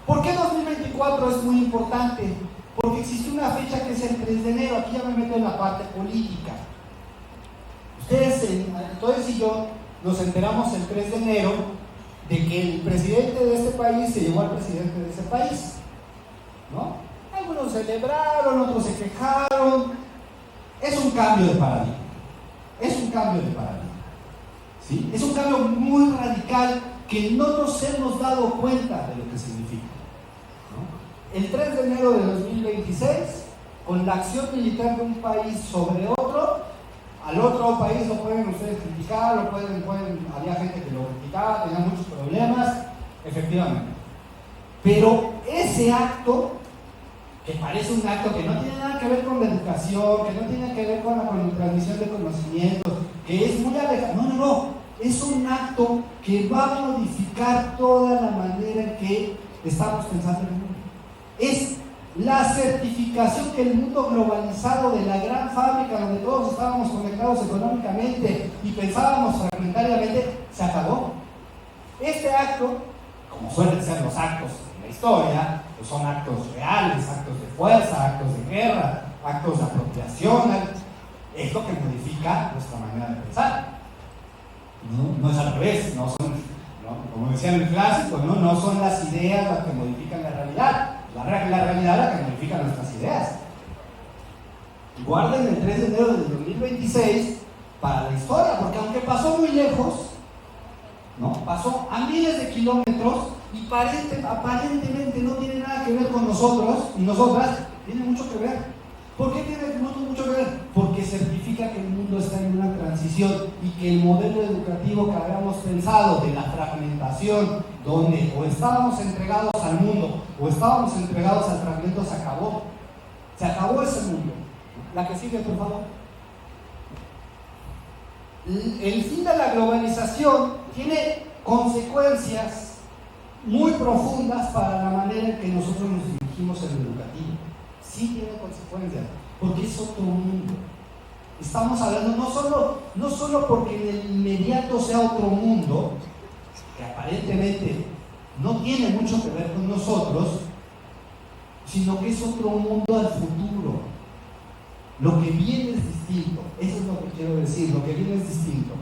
¿Por qué 2024 es muy importante? Porque existe una fecha que es el 3 de enero. Aquí ya me meto en la parte política. Ustedes y yo nos enteramos el 3 de enero de que el presidente de este país se llevó al presidente de ese país, ¿no? Algunos celebraron, otros se quejaron. Es un cambio de paradigma. ¿Sí? Es un cambio muy radical que no nos hemos dado cuenta de lo que significa, ¿no? El 3 de enero de 2026, con la acción militar de un país sobre otro, al otro país lo pueden ustedes criticar, había gente que lo criticaba, tenía muchos problemas, efectivamente. Pero ese acto, que parece un acto que no tiene nada que ver con la educación, que no tiene que ver con la transmisión de conocimientos, que es muy alejado, no, es un acto que va a modificar toda la manera en que estamos pensando en el mundo. Es la certificación que el mundo globalizado de la gran fábrica donde todos estábamos conectados económicamente y pensábamos fragmentar reglamentariamente, se acabó. Este acto, como suelen ser los actos en la historia, pues son actos reales, actos de fuerza, actos de guerra, actos de apropiación, es lo que modifica nuestra manera de pensar. No es al revés, como decía en el clásico, no son las ideas las que modifican la realidad, la realidad la que modifica nuestras ideas. Guarden el 3 de enero del 2026 para la historia, porque aunque pasó muy lejos, pasó a miles de kilómetros y aparentemente no tiene nada que ver con nosotros y nosotras, tiene mucho que ver. ¿Por qué tiene mucho que ver? Porque certifica que el mundo está en una transición y que el modelo educativo que habíamos pensado de la fragmentación, donde o estábamos entregados al mundo o estábamos entregados al fragmento, se acabó. Se acabó ese mundo. La que sigue, por favor. El fin de la globalización tiene consecuencias muy profundas para la manera en que nosotros nos dirigimos en lo educativo. Sí tiene consecuencias, porque es otro mundo. Estamos hablando no solo porque en el inmediato sea otro mundo, que aparentemente no tiene mucho que ver con nosotros, sino que es otro mundo al futuro. Lo que viene es distinto, eso es lo que quiero decir, lo que viene es distinto.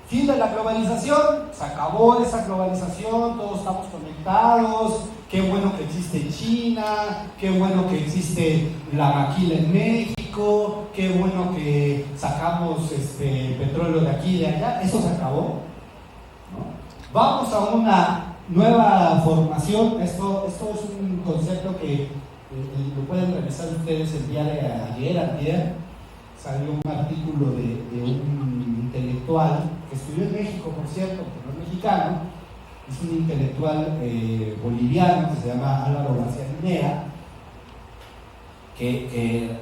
Fin de la globalización, se acabó esa globalización, todos estamos conectados, qué bueno que existe China, qué bueno que existe la maquila en México, qué bueno que sacamos petróleo de aquí y de allá, eso se acabó, ¿no? Vamos a una nueva formación, esto es un concepto que lo pueden revisar ustedes el día de ayer, salió un artículo de un intelectual que estudió en México, por cierto, que no es mexicano, es un intelectual boliviano que se llama Álvaro García Linera, que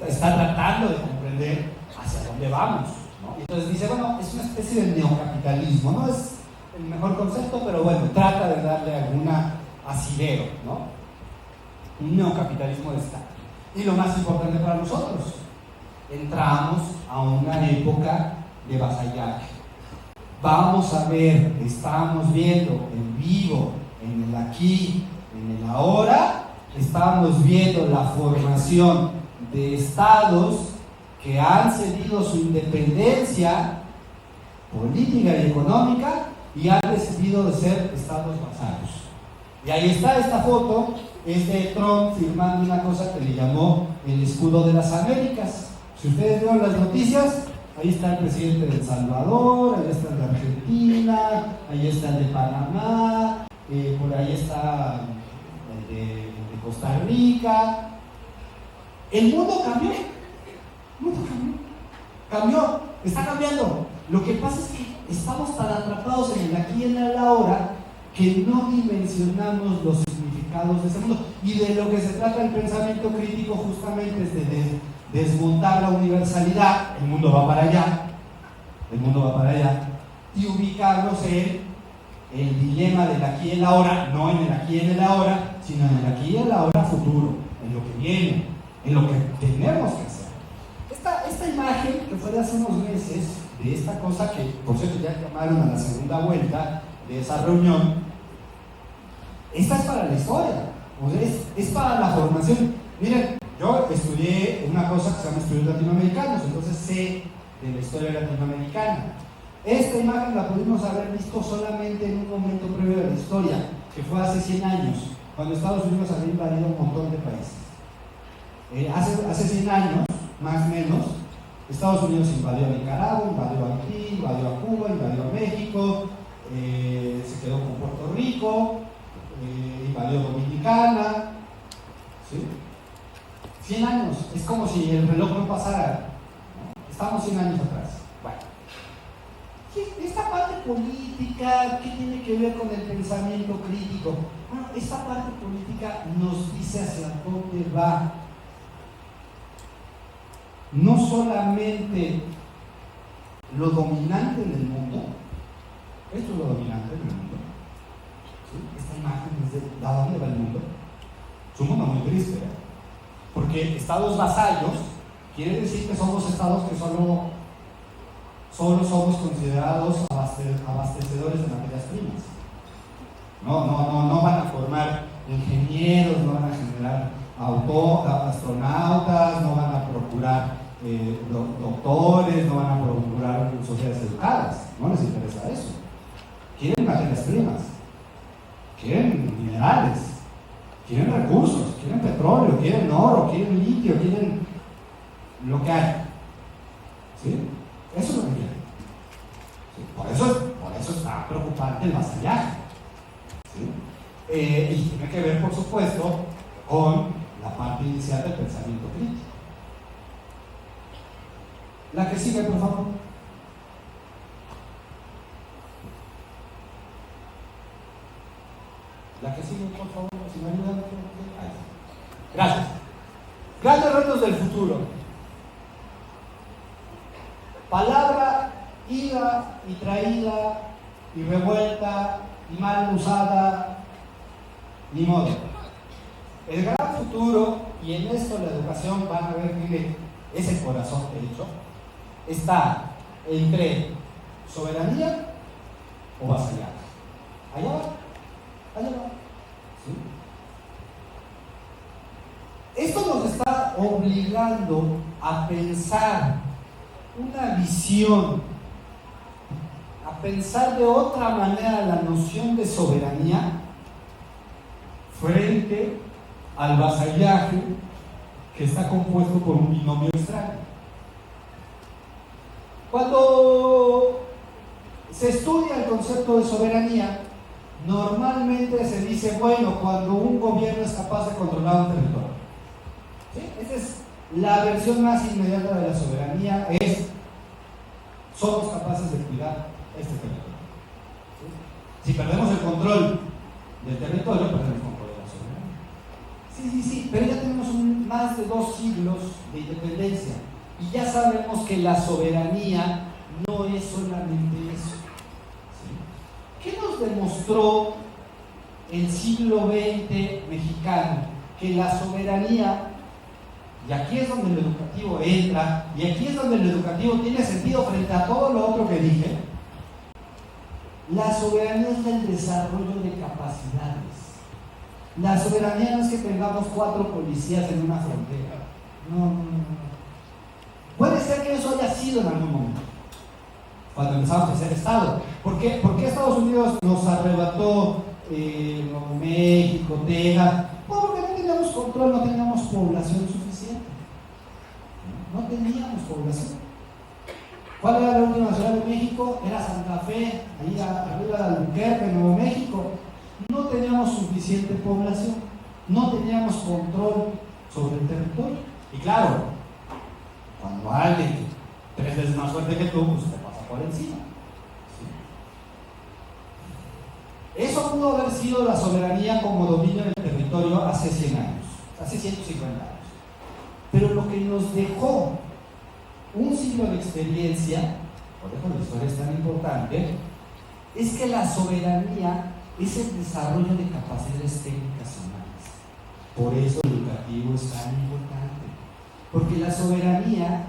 está tratando de comprender hacia dónde vamos, ¿no? Entonces dice, bueno, es una especie de neocapitalismo, no es el mejor concepto, pero bueno, trata de darle alguna asidero, ¿no? Un neocapitalismo de Estado. Y lo más importante para nosotros, entramos a una época de vasallaje. Vamos a ver, estamos viendo en vivo, en el aquí, en el ahora, estamos viendo la formación de estados que han cedido su independencia política y económica y han decidido de ser estados vasallos. Y ahí está esta foto, es de Trump firmando una cosa que le llamó el escudo de las Américas. Si ustedes vieron las noticias, ahí está el presidente de El Salvador, ahí está el de Argentina, ahí está el de Panamá, por ahí está el de Costa Rica. El mundo cambió, está cambiando. Lo que pasa es que estamos tan atrapados en el aquí y en el ahora que no dimensionamos los significados de ese mundo. Y de lo que se trata el pensamiento crítico justamente es de desmontar la universalidad, el mundo va para allá, y ubicarnos en el dilema del aquí y el ahora, no en el aquí y en el ahora, sino en el aquí y el ahora futuro, en lo que viene, en lo que tenemos que hacer. Esta imagen que fue de hace unos meses, de esta cosa que, por cierto, ya llamaron a la segunda vuelta de esa reunión, esta es para la historia, o sea, es para la formación. Miren, yo estudié una cosa que se llama estudios latinoamericanos, entonces sé de la historia latinoamericana. Esta imagen la pudimos haber visto solamente en un momento previo de la historia, que fue hace 100 años, cuando Estados Unidos había invadido un montón de países. Hace 100 años, más o menos, Estados Unidos invadió a Nicaragua, invadió a Haití, invadió a Cuba, invadió a México, se quedó con Puerto Rico, invadió Dominicana, ¿sí? 100 años, es como si el reloj no pasara, ¿no? Estamos 100 años atrás. Bueno, esta parte política, ¿qué tiene que ver con el pensamiento crítico? Bueno, esta parte política nos dice hacia dónde va. No solamente lo dominante en el mundo, esto es lo dominante en el mundo, ¿sí? Esta imagen es de ¿a dónde va el mundo? Es un mundo muy triste, ¿eh? Porque estados vasallos quiere decir que somos estados que solo solo somos considerados abastecedores de materias primas. No van a formar ingenieros, no van a generar astronautas, no van a procurar doctores, no van a procurar sociedades educadas. No les interesa eso. Quieren materias primas, quieren minerales, quieren recursos, quieren petróleo, quieren oro, quieren litio, quieren lo que hay. ¿Sí? Eso es lo que quieren. ¿Sí? Por eso está preocupante el vasallaje. ¿Sí? Y tiene que ver, por supuesto, con la parte inicial del pensamiento crítico. La que sigue, por favor. La que sigue, por favor, si me ayudan. Ahí está. Gracias. Grandes retos del futuro. Palabra ida y traída y revuelta y mal usada, ni modo. El gran futuro, y en esto la educación van a ver que es el corazón de hecho, está entre soberanía o vasallaje. Allá va. ¿Sí? Esto nos está obligando a pensar una visión, a pensar de otra manera la noción de soberanía frente al vasallaje que está compuesto por un binomio extraño. Cuando se estudia el concepto de soberanía, normalmente se dice, bueno, cuando un gobierno es capaz de controlar un territorio. ¿Sí? Esa es la versión más inmediata de la soberanía, somos capaces de cuidar este territorio. ¿Sí? Si perdemos el control del territorio, perdemos el control de la soberanía. Sí, pero ya tenemos más de 2 siglos de independencia y ya sabemos que la soberanía no es solamente eso. ¿Sí? ¿Qué nos demostró el siglo XX mexicano? Que la soberanía, y aquí es donde el educativo entra, y aquí es donde el educativo tiene sentido frente a todo lo otro que dije, la soberanía es el desarrollo de capacidades. La soberanía no es que tengamos 4 policías en una frontera. No. Puede ser que eso haya sido en algún momento, cuando empezamos a ser Estado. ¿Por qué Estados Unidos nos arrebató Nuevo México, Texas? Porque no teníamos control, no teníamos población suficiente. No teníamos población. ¿Cuál era la última ciudad de México? Era Santa Fe, ahí arriba de Albuquerque, Nuevo México. No teníamos suficiente población, no teníamos control sobre el territorio. Y claro, cuando alguien 3 veces más fuerte que tú, pues te pasa por encima. ¿Sí? Eso pudo haber sido la soberanía como dominio del territorio hace 100 años, hace 150 años. Pero lo que nos dejó un siglo de experiencia, por eso la historia es tan importante, es que la soberanía es el desarrollo de capacidades técnicas humanas. Por eso el educativo es tan importante, porque la soberanía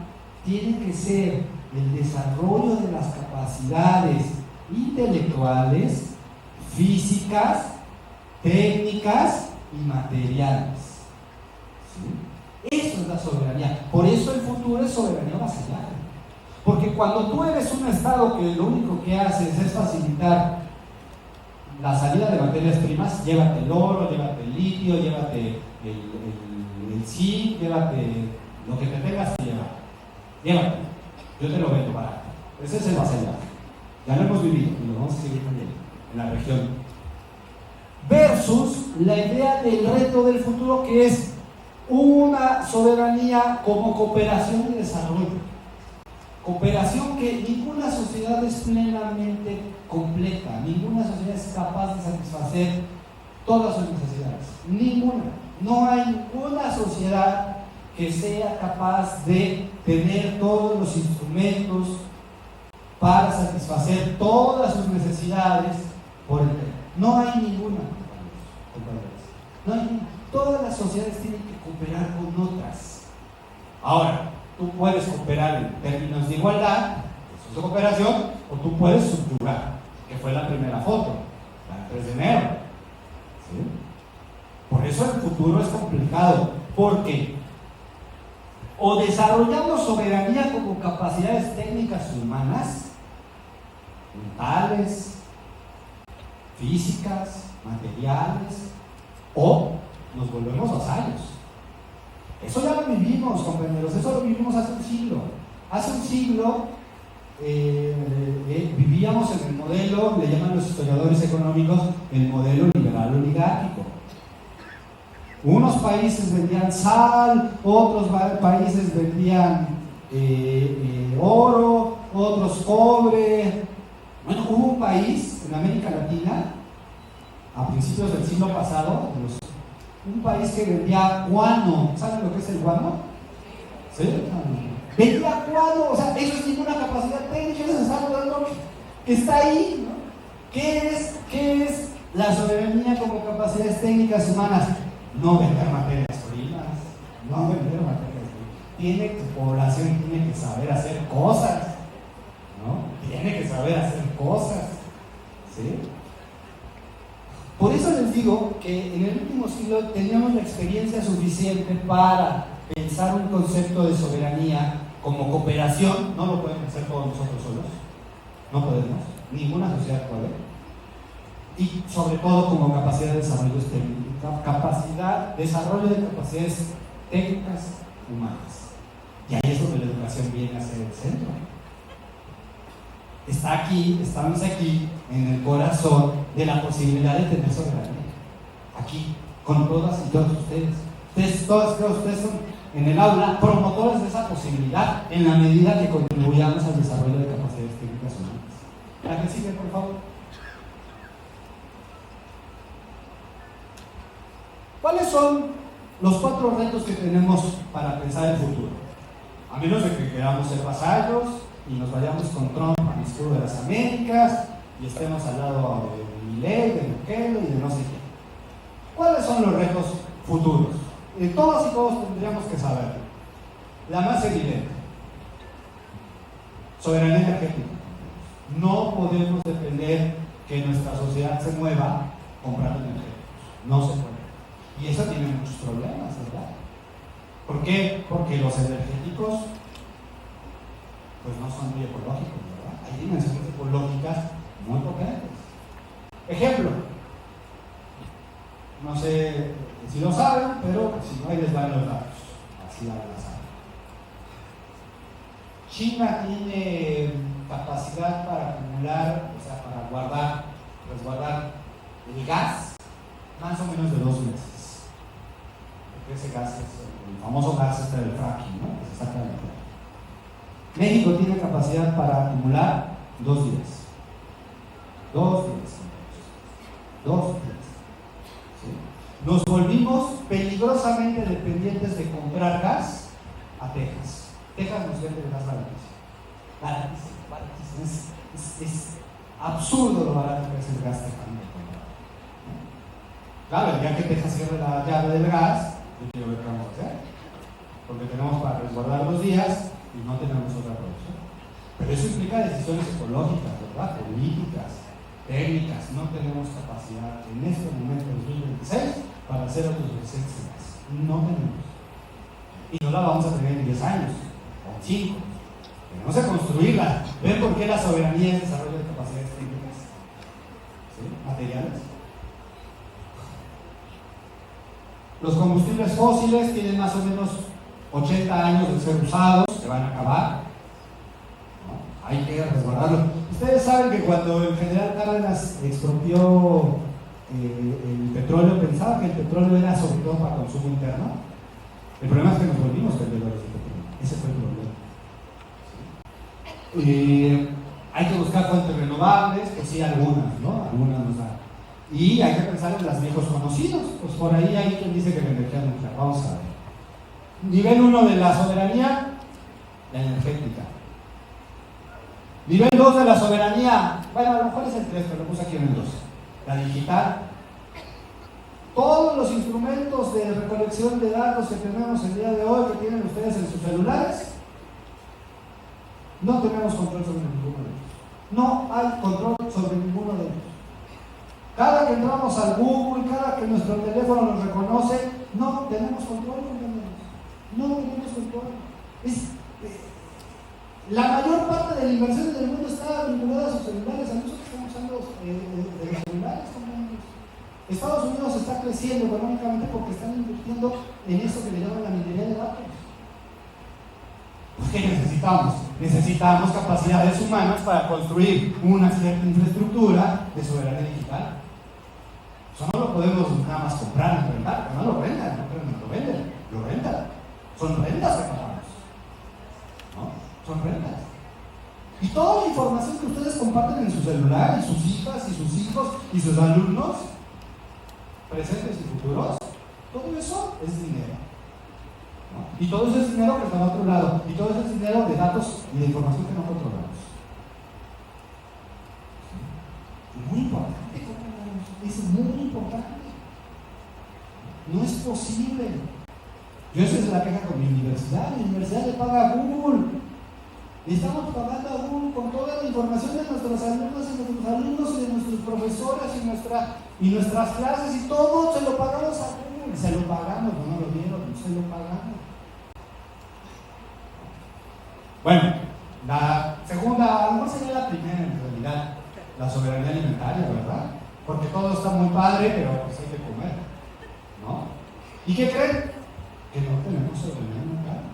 tiene que ser el desarrollo de las capacidades intelectuales, físicas, técnicas y materiales. ¿Sí? Eso es la soberanía. Por eso el futuro es soberanía vasallaje. Porque cuando tú eres un Estado que lo único que haces es facilitar la salida de materias primas, llévate el oro, llévate el litio, llévate el zinc, llévate lo que te tengas que llevar. Llévate, yo te lo vendo barato. Ese es el vasallaje. Ya lo hemos vivido y lo vamos a seguir también en la región. Versus la idea del reto del futuro, que es una soberanía como cooperación y desarrollo. Cooperación que ninguna sociedad es plenamente completa, ninguna sociedad es capaz de satisfacer todas sus necesidades. Ninguna. No hay ninguna sociedad que sea capaz de tener todos los instrumentos para satisfacer todas sus necesidades por el tema. No hay ninguna, compañeros. No hay ninguna. Todas las sociedades tienen que cooperar con otras. Ahora, tú puedes cooperar en términos de igualdad, de cooperación, o tú puedes subyugar, que fue la primera foto, la del 3 de enero. ¿Sí? Por eso el futuro es complicado, porque o desarrollamos soberanía como capacidades técnicas humanas, mentales, físicas, materiales, o nos volvemos vasallos. Eso ya lo vivimos, compañeros, eso lo vivimos hace un siglo. Hace un siglo vivíamos en el modelo, le llaman los historiadores económicos, el modelo liberal oligárquico. Unos países vendían sal, otros países vendían oro, otros cobre. Bueno, hubo un país en América Latina, a principios del siglo pasado, un país que vendía guano. ¿Saben lo que es el guano? ¿Sí? Vendía guano, o sea, eso es ninguna capacidad técnica, eso es algo que está ahí, ¿no? ¿Qué es la soberanía como capacidades técnicas humanas? No vender materias primas, no vender materias primas. Tu población tiene que saber hacer cosas, ¿no? Tiene que saber hacer cosas, ¿sí? Por eso les digo que en el último siglo teníamos la experiencia suficiente para pensar un concepto de soberanía como cooperación. No lo podemos hacer todos nosotros solos, no podemos, ninguna sociedad puede. Y sobre todo como capacidad de desarrollo de capacidades técnicas humanas. Y ahí es donde la educación viene a ser el centro. Estamos aquí en el corazón de la posibilidad de tener soberanía. Aquí, con todas y todos ustedes. Todos ustedes son en el aula promotores de esa posibilidad en la medida que contribuyamos al desarrollo de capacidades técnicas humanas. ¿La que sigue, por favor? ¿Cuáles son los 4 retos que tenemos para pensar el futuro? A menos de que queramos ser vasallos y nos vayamos con Trump al escudo de las Américas y estemos al lado de Milei, de Bukele y de no sé qué. ¿Cuáles son los retos futuros? Todos y todos tendríamos que saberlo. La más evidente: soberanía energética. No podemos depender que nuestra sociedad se mueva comprando energéticos. No se puede. Y eso tiene muchos problemas, ¿verdad? ¿Por qué? Porque los energéticos pues no son muy ecológicos, ¿verdad? Hay dimensiones ecológicas muy potentes. Ejemplo, no sé si lo saben, pero si no, ahí les dan los datos, así al azar. China tiene capacidad para acumular, o sea, para resguardar el gas más o menos de 2 meses. Porque ese gas es el famoso gas del fracking, ¿no? Que se saca de la tierra. México tiene capacidad para acumular 2 días. 2 días. 2 días. ¿Sí? Nos volvimos peligrosamente dependientes de comprar gas a Texas. Texas nos vende el gas baratísimo. Baratísimo. Es absurdo lo barato que es el gas tejano. Claro, ya que Texas cierre la llave del gas, yo quiero ver qué vamos a hacer. Porque tenemos para resguardar 2 días y no tenemos otra producción. Pero eso implica decisiones ecológicas, ¿verdad? Políticas, técnicas. No tenemos capacidad en este momento, en 2026, para hacer autosuficiencia de gas. No tenemos. Y no la vamos a tener en 10 años, o 5. Tenemos que construirla. ¿Ven por qué la soberanía es desarrollo de capacidades técnicas? ¿Sí? Materiales. Los combustibles fósiles tienen más o menos 80 años de ser usados, se van a acabar, ¿no? Hay que resguardarlo. Ustedes saben que cuando el general Cárdenas expropió el petróleo, pensaba que el petróleo era sobre todo para consumo interno. El problema es que nos volvimos vendedores de petróleo. Ese fue el problema. Hay que buscar fuentes renovables, pues sí, algunas, ¿no? Algunas nos dan. Y hay que pensar en los viejos conocidos. Pues por ahí hay quien dice que la energía nuclear. Vamos a ver. Nivel 1 de la soberanía, la energética. Nivel 2 de la soberanía, bueno, a lo mejor es el 3, pero lo puse aquí en el 2. La digital. Todos los instrumentos de recolección de datos que tenemos el día de hoy, que tienen ustedes en sus celulares, No tenemos control sobre ninguno de ellos. No hay control sobre ninguno de ellos. Cada que entramos al Google, cada que nuestro teléfono nos reconoce, no tenemos control, compañeros. No tenemos control. La mayor parte de la inversión del mundo está vinculada a sus celulares, al uso que están usando de los celulares, compañeros. Estados Unidos está creciendo económicamente porque están invirtiendo en eso que le llaman la minería de datos. ¿Qué necesitamos? Necesitamos capacidades humanas para construir una cierta infraestructura de soberanía digital. Eso no lo podemos nada más comprar, ¿verdad? No lo rentan, no lo venden, lo rentan. Son rentas que pagamos, ¿no? Son rentas. Y toda la información que ustedes comparten en su celular, y sus hijas, y sus hijos, y sus alumnos, presentes y futuros, todo eso es dinero, ¿no? Y todo eso es dinero que está a otro lado, y todo eso es dinero de datos y de información que no controlamos. Muy importante, es muy importante. No es posible. Yo esa es la queja con mi universidad. Mi universidad le paga a Google. Le estamos pagando a Google con toda la información de nuestros alumnos y de nuestros profesores y nuestras clases, y todo se lo pagamos a Google. Se lo pagamos, no lo dieron, se lo pagamos. Bueno, la segunda, no sería la primera en realidad, la soberanía alimentaria, ¿verdad? Porque todo está muy padre, pero pues hay que comer, ¿no? ¿Y qué creen? Que no tenemos soberanía alimentaria.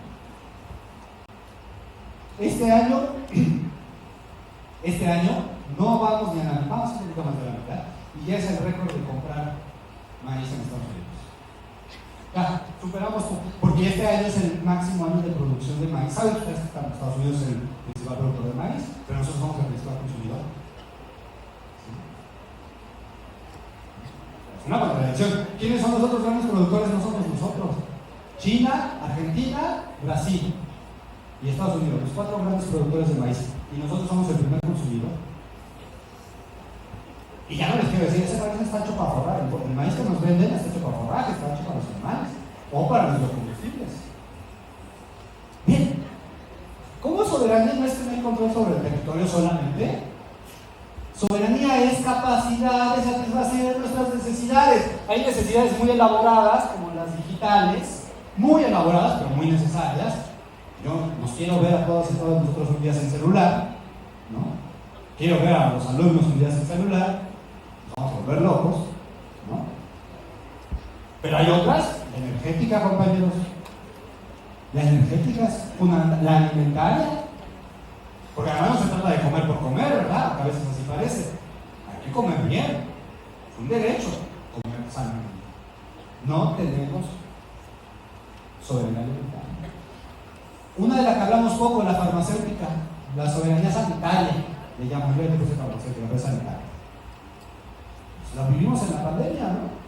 Este año no vamos ni a la mitad, vamos un poquito más de la mitad, y ya es el récord de comprar maíz en Estados Unidos. Ya, superamos, porque este año es el máximo año de producción de maíz. ¿Saben ustedes que Estados Unidos es el principal productor de maíz? Pero nosotros somos el principal consumidor. Es una contradicción. ¿Quiénes son los otros grandes productores? No somos nosotros. China, Argentina, Brasil y Estados Unidos, los 4 grandes productores de maíz. Y nosotros somos el primer consumidor. Y ya no les quiero decir, ese maíz está hecho para forrar. El maíz que nos venden está hecho para forraje, está hecho para los animales o para nuestros combustibles. Bien, ¿cómo soberanía no es tener control sobre el territorio solamente? Soberanía es capacidad de satisfacer nuestras necesidades. Hay necesidades muy elaboradas, como las digitales, muy elaboradas, pero muy necesarias. Yo los quiero ver a todos y todas nosotros un día sin celular, ¿no? Quiero ver a los alumnos un día sin celular, nos vamos a volver locos, ¿no? Pero hay otras, la energética, compañeros. La energética es la alimentaria. Porque además no se trata de comer por comer, ¿verdad? Que a veces así parece. Hay que comer bien. Es un derecho comer sanamente. No tenemos soberanía alimentaria. Una de las que hablamos poco, la farmacéutica, la soberanía sanitaria, le llaman, yo le puse farmacéutica, pero es sanitaria. La vivimos en la pandemia, ¿no?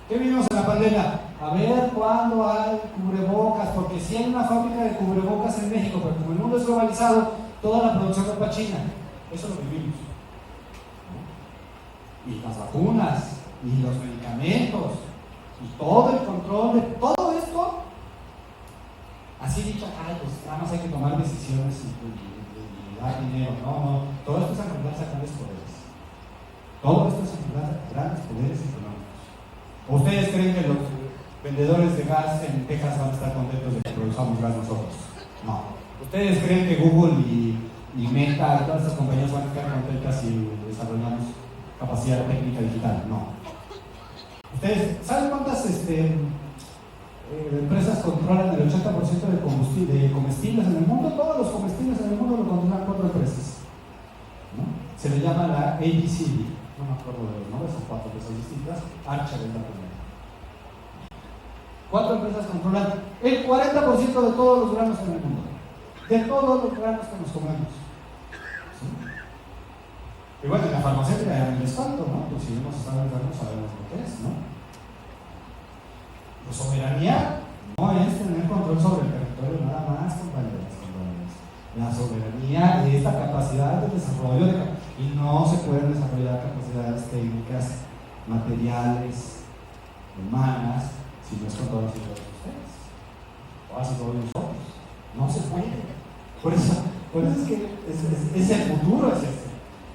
¿Qué vivimos en la pandemia? A ver cuándo hay cubrebocas, porque si hay una fábrica de cubrebocas en México, pero como el mundo es globalizado, toda la producción va para China. Eso lo vivimos, ¿no? Y las vacunas, y los medicamentos, y todo el control de todo esto. Así dicho, pues nada más hay que tomar decisiones y dar dinero. No, todo esto es acumular grandes poderes. Todo esto es acumular grandes poderes económicos. ¿Ustedes creen que los vendedores de gas en Texas van a estar contentos de que produzcamos gas nosotros? No. ¿Ustedes creen que Google y Meta y todas estas compañías van a estar contentas si desarrollamos capacidad técnica digital? No. ¿Ustedes saben cuántas empresas controlan el 80% de comestibles en el mundo? Todos los comestibles en el mundo lo controlan 4 empresas, ¿no? Se le llama la ABCD, no me acuerdo de los nombres, son 4 empresas distintas. Archer es la primera. 4 empresas controlan el 40% de todos los granos en el mundo, de todos los granos que nos comemos, ¿sí? Y bueno, en la farmacéutica ya no les falto, ¿no? Pues si hemos estado enfermos sabemos lo que es, ¿no? La soberanía no es tener control sobre el territorio nada más, compañeros. La soberanía es la capacidad de desarrollo y no se pueden desarrollar capacidades técnicas, materiales, humanas, si no es con todos ustedes o así todos nosotros. No se puede. Por eso Por eso es que es el futuro, es este.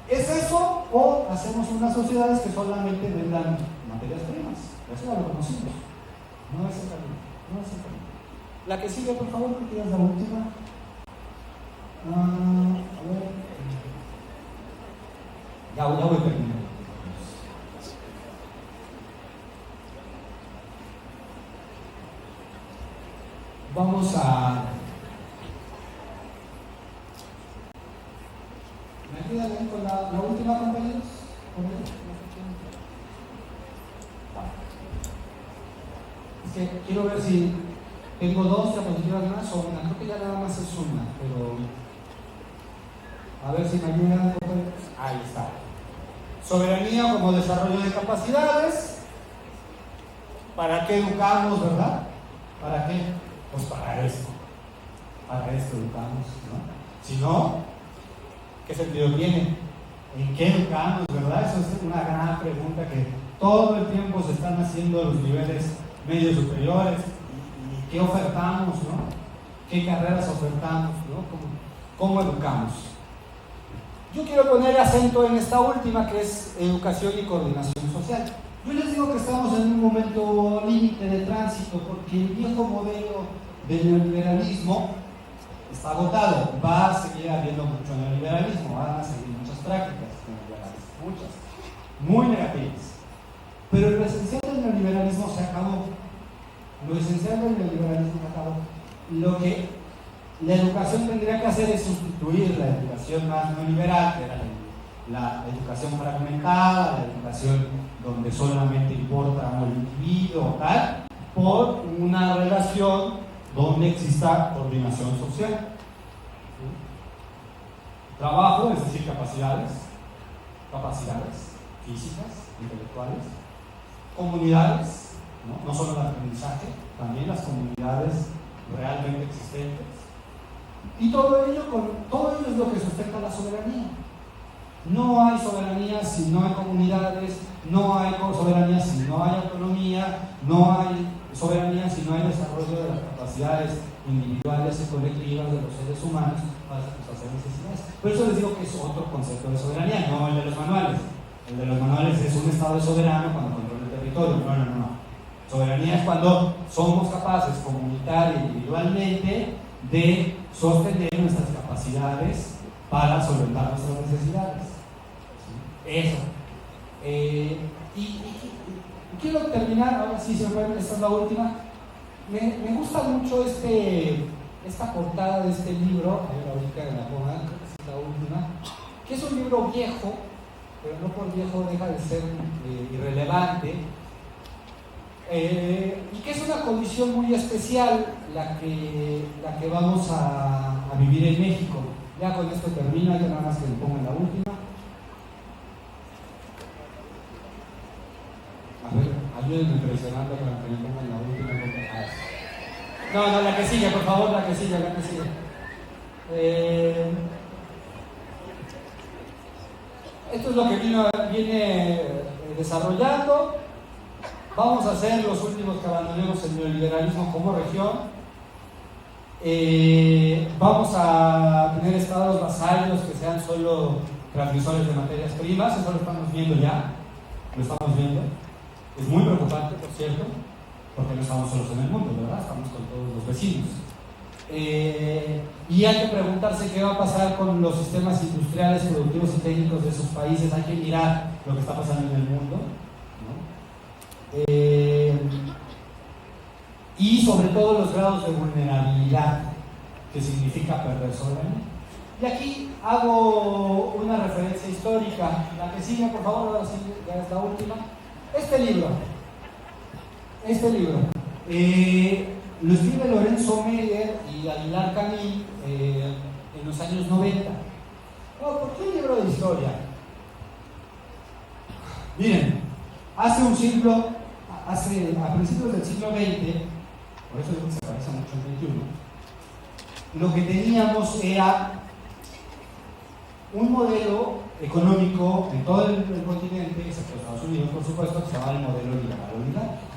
¿Es eso o hacemos unas sociedades que solamente vendan materias primas? Eso ya lo conocimos. No es el camino, no es el camino. La que sigue, por favor, porque ya es la última. A ver. Ya voy terminando. Vamos a... ¿Me ayudan con la última, compañeros? Es que quiero ver si tengo dos diapositivas más o una. Creo que ya nada más es una, pero a ver si me ayudan. Ahí está. Soberanía como desarrollo de capacidades. ¿Para qué educamos, verdad? ¿Para qué? Pues para esto. Para esto educamos, ¿no? Si no, ¿qué sentido tiene? ¿En qué educamos, verdad? Eso es una gran pregunta que todo el tiempo se están haciendo los niveles medios superiores. ¿Y qué ofertamos, no? ¿Qué carreras ofertamos, no? ¿Cómo educamos? Yo quiero poner acento en esta última, que es educación y coordinación social. Yo les digo que estamos en un momento límite de tránsito, porque el viejo modelo del neoliberalismo está agotado. Va a seguir habiendo mucho neoliberalismo, van a seguir muchas prácticas neoliberales, muchas, muy negativas. Pero lo esencial del neoliberalismo se acabó. Lo esencial del neoliberalismo se acabó. Lo que la educación tendría que hacer es sustituir la educación más neoliberal, que era la educación fragmentada, la educación donde solamente importa el individuo, tal, por una relación donde exista coordinación social. Trabajo, es decir, capacidades físicas, intelectuales, comunidades, no solo el aprendizaje, también las comunidades realmente existentes. Y todo ello es lo que sustenta la soberanía. No hay soberanía si no hay comunidades, no hay soberanía si no hay autonomía, no hay soberanía si no hay desarrollo de las capacidades individuales y colectivas de los seres humanos para satisfacer necesidades. Por eso les digo que es otro concepto de soberanía, no el de los manuales. El de los manuales es un estado soberano cuando controla el territorio. No. Soberanía es cuando somos capaces, comunitaria e individualmente, de sostener nuestras capacidades para solventar nuestras necesidades. Eso. Y quiero terminar, ahora sí, se me puede, esta es la última. Me gusta mucho esta portada de este libro, a ver, ahorita en la pongan, creo que es la última, que es un libro viejo, pero no por viejo deja de ser irrelevante, y que es una condición muy especial la que vamos a vivir en México. Ya con esto termino, ya nada más que le pongo en la última. A ver, ayúdenme impresionando para que me pongan la última. No, la que sigue, por favor, la que sigue. Esto es lo que viene desarrollando. Vamos a ser los últimos que abandonemos el neoliberalismo como región. Vamos a tener estados vasallos que sean solo transmisores de materias primas. Eso lo estamos viendo ya. Lo estamos viendo. Es muy preocupante, por cierto, porque no estamos solos en el mundo, ¿verdad? Estamos con todos los vecinos. Y hay que preguntarse qué va a pasar con los sistemas industriales, productivos y técnicos de esos países. Hay que mirar lo que está pasando en el mundo, ¿no? Y sobre todo los grados de vulnerabilidad que significa perder soberanía. Y aquí hago una referencia histórica. La que sigue, por favor, ahora sí, ya es la última. Este libro lo escribe Lorenzo Meyer y Aguilar Camín en los años 90. ¿Por qué un libro de historia? Miren, a principios del siglo XX, por eso digo que se parece mucho al XXI, lo que teníamos era un modelo económico en todo el continente, excepto Estados Unidos, por supuesto, que se llama el modelo liberal oligárquico.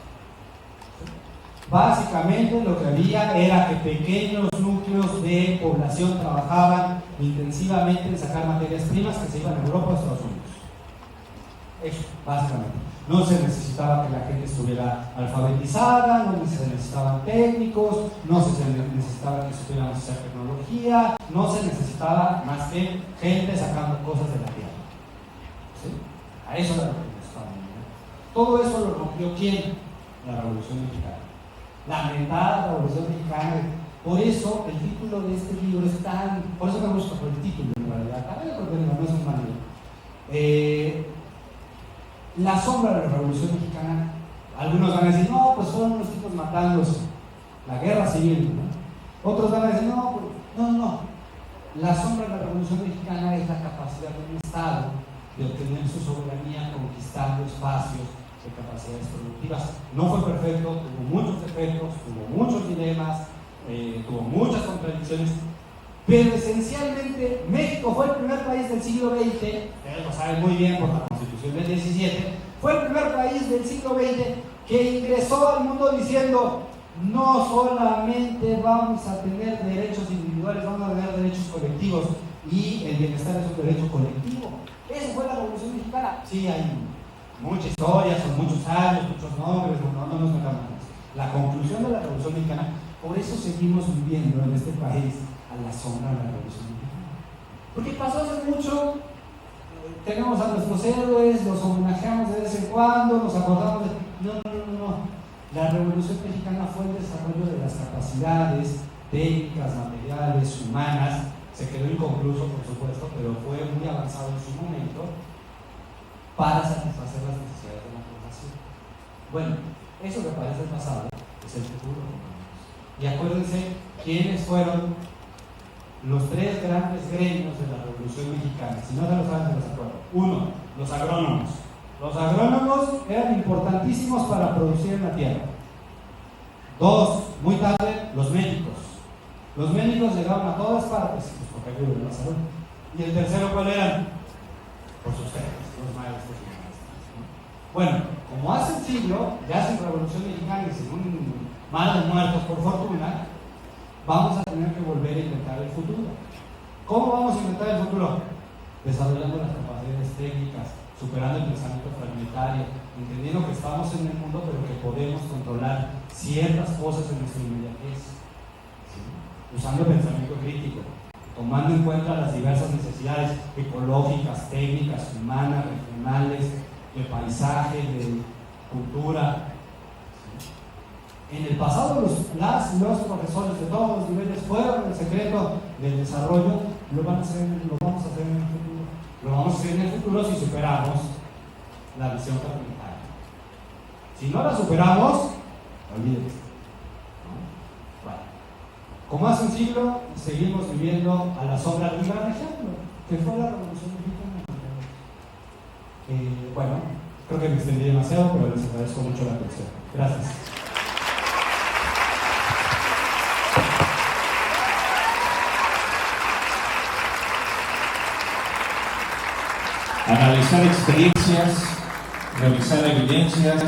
Básicamente lo que había era que pequeños núcleos núcleos de población trabajaban intensivamente en sacar materias primas que se iban a Europa o a Estados Unidos. Eso, básicamente. No se necesitaba que la gente estuviera alfabetizada, no se necesitaban técnicos, no se necesitaba que supieran hacer tecnología, no se necesitaba más que gente sacando cosas de la tierra. ¿Sí? A eso era lo que necesitaban. Todo eso lo rompió ¿quién? La Revolución Mexicana. La mentada Revolución Mexicana. Por eso el título de este libro es tan... Por eso me gusta por el título en realidad. Porque no es un mal libro. La sombra de la Revolución Mexicana, algunos van a decir, no, pues fueron los tipos matándose, la guerra civil, ¿no? Otros van a decir, no, no. La sombra de la Revolución Mexicana es la capacidad de un Estado de obtener su soberanía conquistando espacios de capacidades productivas. No fue perfecto, tuvo muchos defectos, tuvo muchos dilemas, tuvo muchas contradicciones, pero esencialmente México fue el primer país del siglo XX, ustedes lo saben muy bien por la Constitución del 17, fue el primer país del siglo XX que ingresó al mundo diciendo no solamente vamos a tener derechos individuales, vamos a tener derechos colectivos y el bienestar es un derecho colectivo. Eso fue la Revolución Mexicana. Sí, hay mucha historia, son muchos años, muchos nombres, no nos metamos en eso. La conclusión de la Revolución Mexicana, por eso seguimos viviendo en este país a la sombra de la Revolución Mexicana. Porque pasó hace mucho, tenemos a nuestros héroes, los homenajeamos de vez en cuando, nos acordamos de... No. La Revolución Mexicana fue el desarrollo de las capacidades técnicas, materiales, humanas. Se quedó inconcluso, por supuesto, pero fue muy avanzado en su momento para satisfacer las necesidades de la población. Bueno, eso que parece el pasado es el futuro. Y acuérdense quiénes fueron los tres grandes gremios de la Revolución Mexicana. Si no se lo saben, se los acuerdo. Uno, los agrónomos. Los agrónomos eran importantísimos para producir en la tierra. Dos, muy tarde, los médicos. Los médicos llegaban a todas partes, pues porque ayudan a la salud. Y el tercero, ¿cuál eran? Pues ustedes, los maestros y maestras, ¿no? Bueno, como hace un siglo, ya sin Revolución Mexicana y sin un mar de muertos por fortuna, vamos a tener que volver a inventar el futuro. ¿Cómo vamos a inventar el futuro? Desarrollando las capacidades técnicas, superando el pensamiento fragmentario, entendiendo que estamos en el mundo pero que podemos controlar ciertas cosas en nuestra inmediatez, ¿sí? Usando el pensamiento crítico, tomando en cuenta las diversas necesidades ecológicas, técnicas, humanas, regionales, de paisaje, de cultura. En el pasado los profesores de todos los niveles fueron el secreto del desarrollo, lo vamos a hacer en el futuro. Lo vamos a hacer en el futuro si superamos la visión fragmentaria. Si no la superamos, olvídense. ¿No? Bueno, como hace un siglo, seguimos viviendo a la sombra de un gran ejemplo, que fue la Revolución Mexicana. Bueno, creo que me extendí demasiado, pero les agradezco mucho la atención. Gracias. Analizar experiencias, revisar evidencias,